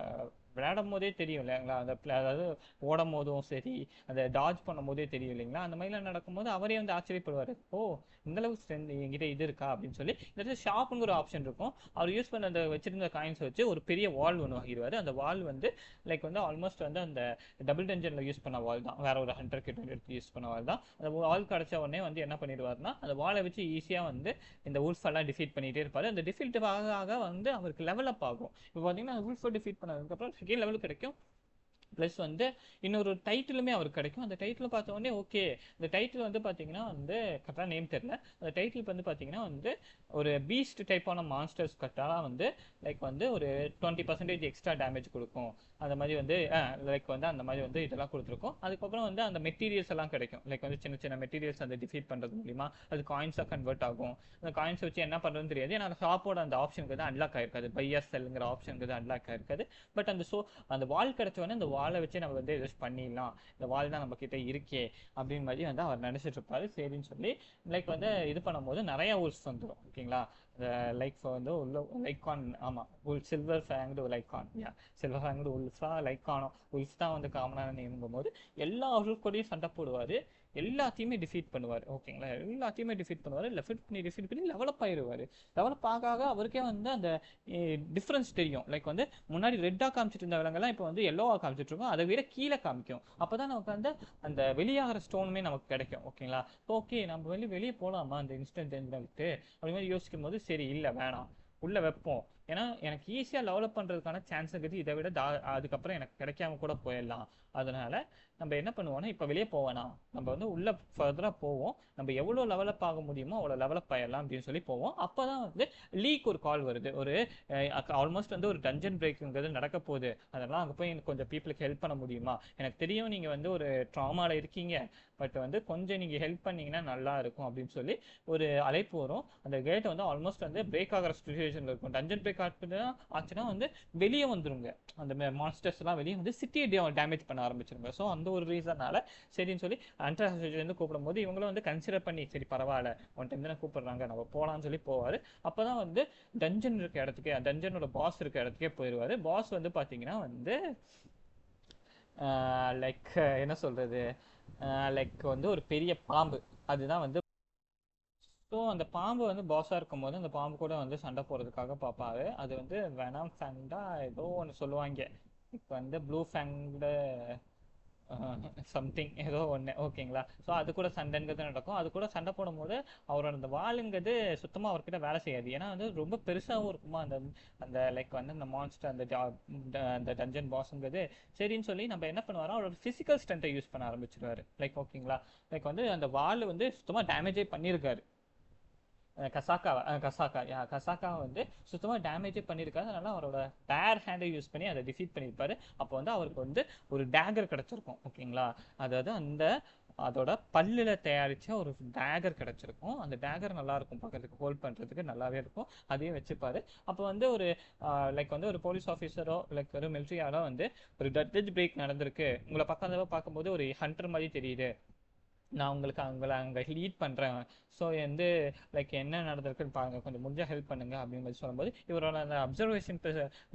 விளையாடும் போதே தெரியும் இல்லைங்களா, அந்த அதாவது ஓடும் போதும் சரி, அந்த டாஜ் பண்ணும் போதே தெரியும் இல்லைங்களா. அந்த மாதிரிலாம் நடக்கும்போது அவரே வந்து ஆச்சரியப்படுவார். ஓ, இந்த அளவுக்கு ஸ்ட்ரென்த் என்கிட்ட இது இருக்கா அப்படின்னு சொல்லி. இந்த இடத்துல ஷாப்புங்கிற ஒரு ஆப்ஷன் இருக்கும். அவர் யூஸ் பண்ண அந்த வச்சிருந்த காயின்ஸ் வச்சு ஒரு பெரிய வால் ஒன்று வாங்கிடுவார். அந்த வால் வந்து லைக் வந்து ஆல்மோஸ்ட் வந்து அந்த டபுள் டஞ்சனில் யூஸ் பண்ண வால் தான், வேற ஒரு 100 கிட்ட எடுத்து யூஸ் பண்ண வால் தான். அந்த வால் கிடச்ச உடனே வந்து என்ன பண்ணிடுவார்னா, அந்த வாலை வச்சு ஈஸியாக வந்து இந்த உல்ஃப் எல்லாம் டிஃபீட் பண்ணிகிட்டே இருப்பார். அந்த டிஃபீட் ஆக வந்து அவருக்கு லெவல் அப் ஆகும். இப்போ பார்த்தீங்கன்னா உல்ஃபை டிஃபீட் பண்ணதுக்கப்புறம் செகண்ட் லெவல் கிடைக்கும். ப்ளஸ் வந்து இன்னொரு டைட்டிலுமே அவருக்கு கிடைக்கும். அந்த டைட்டில் பார்த்த உடனே ஓகே, இந்த டைட்டில் வந்து பார்த்தீங்கன்னா வந்து கரெக்டாக நேம் தெரில. அந்த டைட்டில் வந்து பார்த்தீங்கன்னா வந்து ஒரு பீஸ்ட் டைப்பான மான்ஸ்டர்ஸ் கட்டாலாம் வந்து லைக் வந்து ஒரு 20% எக்ஸ்ட்ரா டேமேஜ் கொடுக்கும். அந்த மாதிரி வந்து லைக் வந்து அந்த மாதிரி வந்து இதெல்லாம் கொடுத்துருக்கோம். அதுக்கப்புறம் வந்து அந்த மெட்டீரியல்ஸ் எல்லாம் கிடைக்கும். லைக் வந்து சின்ன சின்ன மெட்டீரியல்ஸ் அந்த டிஃபீட் பண்ணுறது மூலிமா அது காயின்ஸாக கன்வெர்ட் ஆகும். அந்த காயின்ஸ் வச்சு என்ன பண்ணுறதுன்னு தெரியாது. ஏன்னா அந்த ஷாப்போட அந்த ஆப்ஷனுக்கு வந்து அன்லாக் ஆயிருக்காது, பையர் செல்லுங்கிற ஆப்ஷனுக்கு வந்து அன்லாக் ஆயிருக்காது. பட் அந்த வால் கிடைச்ச உடனே அந்த வாலை வச்சு நம்ம வந்து யூஸ் பண்ணிடலாம், இந்த வால் தான் நம்ம கிட்ட இருக்கே அப்படின்னு மாதிரி வந்து அவர் நினைச்சிட்டு இருப்பாரு. சரின்னு சொல்லி லைக் வந்து இது பண்ணும்போது நிறைய ஊல்ஸ் வந்துடும். ஓகேங்களா. இந்த லைக் வந்து உள்ள லைக்கான், ஆமாம், சில்வர் ஃபேங்டு லைக்கான், சில்வர் ஃபேங்டு உல்ஃபா லைக்கானோ, உல்ஃப் தான் வந்து காமனான நேம்ங்கும் போது எல்லா உல்ஃப் கூடயும் சண்டை போடுவார். எல்லாத்தையுமே டிஃபீட் பண்ணுவார். ஓகேங்களா. எல்லாத்தையுமே டிஃபீட் பண்ணுவார். டிஃபீட் பண்ணி டெவலப் ஆயிடுவார். டெவலப் ஆக அவருக்கே வந்து அந்த டிஃப்ரென்ஸ் தெரியும். லைக் வந்து முன்னாடி ரெட்டாக காமிச்சிட்டு இருந்த விலங்கெல்லாம் இப்போ வந்து எல்லோவாக காமிச்சிட்டு இருக்கோம். அதை விட கீழே காமிக்கும். அப்போ தான் நமக்கு வந்து அந்த வெளியாகிற ஸ்டோனுமே நமக்கு கிடைக்கும். ஓகேங்களா. ஓகே, நம்ம வெளியே போகலாமா அந்த இன்ஸ்டன்ட் என்ஜினை விட்டு அப்படி மாதிரி யோசிக்கும் போது சரி, இல்லை வேணாம், உள்ள வைப்போம். ஏன்னா எனக்கு ஈஸியாக டெவலப் பண்ணுறதுக்கான சான்ஸ் இருக்குது. இதை விட அதுக்கப்புறம் எனக்கு கிடைக்காம கூட போயிடலாம். அதனால நம்ம என்ன பண்ணுவோம்னா, இப்போ வெளியே போவேனா, நம்ம வந்து உள்ள ஃபர்தராக போவோம். நம்ம எவ்வளோ லெவலப் ஆக முடியுமோ அவ்வளோ லெவலப் ஆயிடலாம் அப்படின்னு சொல்லி போவோம். அப்போ தான் வந்து லீக் ஒரு கால் வருது. ஒரு ஆல்மோஸ்ட் வந்து ஒரு டஞ்சன் பிரேக்குங்கிறது நடக்க போகுது. அதெல்லாம் அங்கே போய் எனக்கு கொஞ்சம் பீப்புளுக்கு ஹெல்ப் பண்ண முடியுமா, எனக்கு தெரியும் நீங்கள் வந்து ஒரு ட்ராமாவில் இருக்கீங்க, பட் வந்து கொஞ்சம் நீங்கள் ஹெல்ப் பண்ணீங்கன்னா நல்லா இருக்கும் அப்படின்னு சொல்லி ஒரு அழைப்பு வரும். அந்த கேட்டை வந்து ஆல்மோஸ்ட் வந்து பிரேக் ஆகிற சுச்சுவேஷனில் இருக்கும். டஞ்சன் பிரேக் ஆச்சுன்னா வந்து வெளியே வந்துருங்க. அந்த மான்ஸ்டர்ஸ் எல்லாம் வெளியே வந்து சிட்டியை டேமேஜ் பண்ண ஆரம்பிச்சிருங்க. ஸோ அந்த ஒரு ரீசனால சரின்னு சொல்லி அன்ட்ராஸ்லேருந்து கூப்பிடும்போது இவங்களும் வந்து கன்சிடர் பண்ணி சரி பரவாயில்ல, ஒன் டைம் தானே கூப்பிடுறாங்க, நம்ம போகலான்னு சொல்லி போவார். அப்போ தான் வந்து டஞ்சன் இருக்க இடத்துக்கே, டஞ்சனோட பாஸ் இருக்க இடத்துக்கே போயிடுவார். பாஸ் வந்து பார்த்தீங்கன்னா வந்து லைக் என்ன சொல்கிறது, லைக் வந்து ஒரு பெரிய பாம்பு. அதுதான் வந்து ஸோ அந்த பாம்பு வந்து பாஸாக இருக்கும் போது அந்த பாம்பு கூட வந்து சண்டை போடுறதுக்காக பார்ப்பாரு. அது வந்து வெனம் ஃபேங்டா ஏதோ ஒன்று சொல்லுவாங்க. இப்போ வந்து ப்ளூ ஃபேங்டு சம்திங் ஏதோ ஒன்று. ஓகேங்களா. ஸோ அது கூட சண்டைங்கிறது நடக்கும். அது கூட சண்டை போடும்போது அவரோட அந்த வாளுங்கிறது சுத்தமாக அவர்கிட்ட வேலை செய்யாது. ஏன்னா வந்து ரொம்ப பெருசாகவும் இருக்குமா அந்த அந்த லைக் வந்து அந்த மான்ஸ்டர் அந்த டஞ்சன் பாஸுங்கிறது. சரின்னு சொல்லி நம்ம என்ன பண்ணுவாரோ அவரோட ஃபிசிக்கல் ஸ்ட்ரென்த்தை யூஸ் பண்ண ஆரம்பிச்சிருவாரு. லைக் ஓகேங்களா. லைக் வந்து அந்த வால் வந்து சுத்தமாக டேமேஜே பண்ணியிருக்காரு. கசாக்கா வந்து சுத்தமாக டேமேஜே பண்ணியிருக்காரு. அதனால அவரோட டேர் ஹேண்டை யூஸ் பண்ணி அதை டிஃபீட் பண்ணியிருப்பாரு. அப்போ வந்து அவருக்கு வந்து ஒரு டேகர் கிடச்சிருக்கும். ஓகேங்களா. அதாவது அதோட பல்லில் தயாரித்த ஒரு டேகர் கிடச்சிருக்கும். அந்த டேகர் நல்லா இருக்கும் பார்க்கறதுக்கு, ஹோல்ட் பண்ணுறதுக்கு நல்லாவே இருக்கும். அதையும் வச்சுப்பாரு. அப்போ வந்து ஒரு லைக் வந்து ஒரு போலீஸ் ஆஃபீஸரோ லைக் ஒரு மிலிட்ரியாரோ வந்து ஒரு டட்ஜ் பிரேக் நடந்திருக்கு, உங்களை பார்க்கும்போது ஒரு ஹண்டர் மாதிரி தெரியுது, நான் உங்களை அங்கே லீட் பண்ணுறேன், ஸோ வந்து லைக் என்ன நடந்திருக்குன்னு பாருங்கள், கொஞ்சம் முடிஞ்சால் ஹெல்ப் பண்ணுங்க அப்படின்னு மாதிரி சொல்லும்போது இவரோட அந்த அப்சர்வேஷன்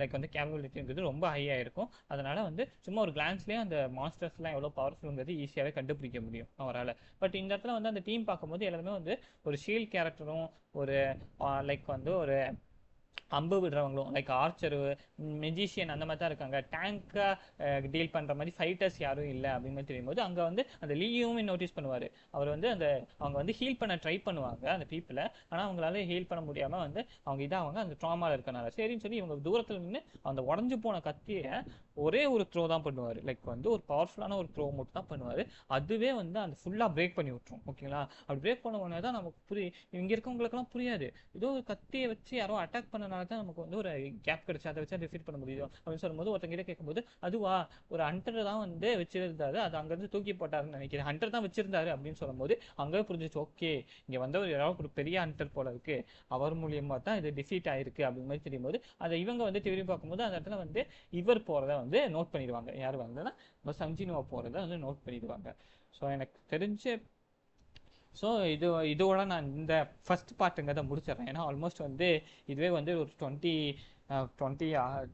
லைக் வந்து கேப்பபிலிட்டிங்கிறது ரொம்ப ஹையாக இருக்கும். அதனால் வந்து சும்மா ஒரு கிளான்ஸ்லேயே அந்த மான்ஸ்டர்ஸ்லாம் எவ்வளோ பவர்ஃபுல்ங்கிறது ஈஸியாகவே கண்டுபிடிக்க முடியும் அவரால். பட் இந்த இடத்துல வந்து அந்த டீம் பார்க்கும்போது எல்லாருமே வந்து ஒரு ஷீல்ட் கேரக்டரும் ஒரு லைக் வந்து ஒரு அம்பு விடுறவங்களும் லைக் ஆர்ச்சரு, மெஜிஷியன் அந்த மாதிரி தான் இருக்காங்க. டேங்காக டீல் பண்ணுற மாதிரி ஃபைட்டர்ஸ் யாரும் இல்லை அப்படின்னு மாதிரி தெரியும் போது அங்கே வந்து அந்த லீயுமே நோட்டீஸ் பண்ணுவார். அவர் வந்து அவங்க வந்து ஹீல் பண்ண ட்ரை பண்ணுவாங்க அந்த பீப்புளை. ஆனால் அவங்களால ஹீல் பண்ண முடியாமல் வந்து அவங்க இதாகவங்க அந்த ட்ராமாவில் இருக்கனால சரின்னு சொல்லி இவங்க தூரத்தில் நின்று அந்த உடஞ்சு போன கத்தியை ஒரே ஒரு த்ரோ தான் பண்ணுவார். லைக் வந்து ஒரு பவர்ஃபுல்லான ஒரு த்ரோ மட்டும் தான் பண்ணுவார். அதுவே வந்து அந்த ஃபுல்லாக பிரேக் பண்ணி விட்டுரும். ஓகேங்களா? அப்படி பிரேக் பண்ண உடனே தான் நமக்கு இங்கே இருக்கவங்களுக்கெல்லாம் புரியாது. ஏதோ ஒரு கத்தியை வச்சு யாரோ அட்டாக் பண்ணனால தான் நமக்கு வந்து ஒரு கேப் கிடைச்சு அதை வச்சு டிஃபீட் பண்ண முடியும் அப்படின்னு சொல்லும்போது ஒருத்தங்கிட்ட கேட்கும்போது அதுவா ஒரு ஹண்டர் தான் வந்து வச்சிருந்தாரு, அது அங்கேருந்து தூக்கி போட்டாருன்னு நினைக்கிறேன், ஹண்டர் தான் வச்சிருந்தாரு அப்படின்னு சொல்லும்போது அங்கே புரிஞ்சிச்சு. ஓகே, இங்கே வந்து ஒரு பெரிய ஹண்டர் போல இருக்கு, அவர் மூலியமாக தான் இது டிஃபீட் ஆயிருக்கு அப்படின்னு மாதிரி தெரியும்போது அதை இவங்க வந்து திரும்பி பார்க்கும்போது அந்த இடத்துல வந்து இவர் போகிறத வந்து நோட் பண்ணிடுவாங்க. யார் வந்ததுன்னா சஞ்சினுவா போகிறத வந்து நோட் பண்ணிடுவாங்க. ஸோ எனக்கு தெரிஞ்சு ஸோ இதோட நான் இந்த ஃபஸ்ட் பார்ட்டுங்கிறத முடிச்சிடுறேன். ஏன்னா ஆல்மோஸ்ட் வந்து இதுவே வந்து ஒரு 20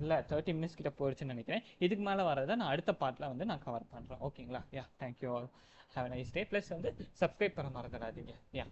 இல்லை 30 மினிட்ஸ் கிட்ட போயிடுச்சுன்னு நினைக்கிறேன். இதுக்கு மேலே வரதை நான் அடுத்த பார்ட்டில் வந்து நான் கவர் பண்ணுறேன். ஓகேங்களா? Yeah, thank you all, have a nice day. Plus வந்து சப்ஸ்கிரைப் பண்ண மறந்துடாதீங்க. யா.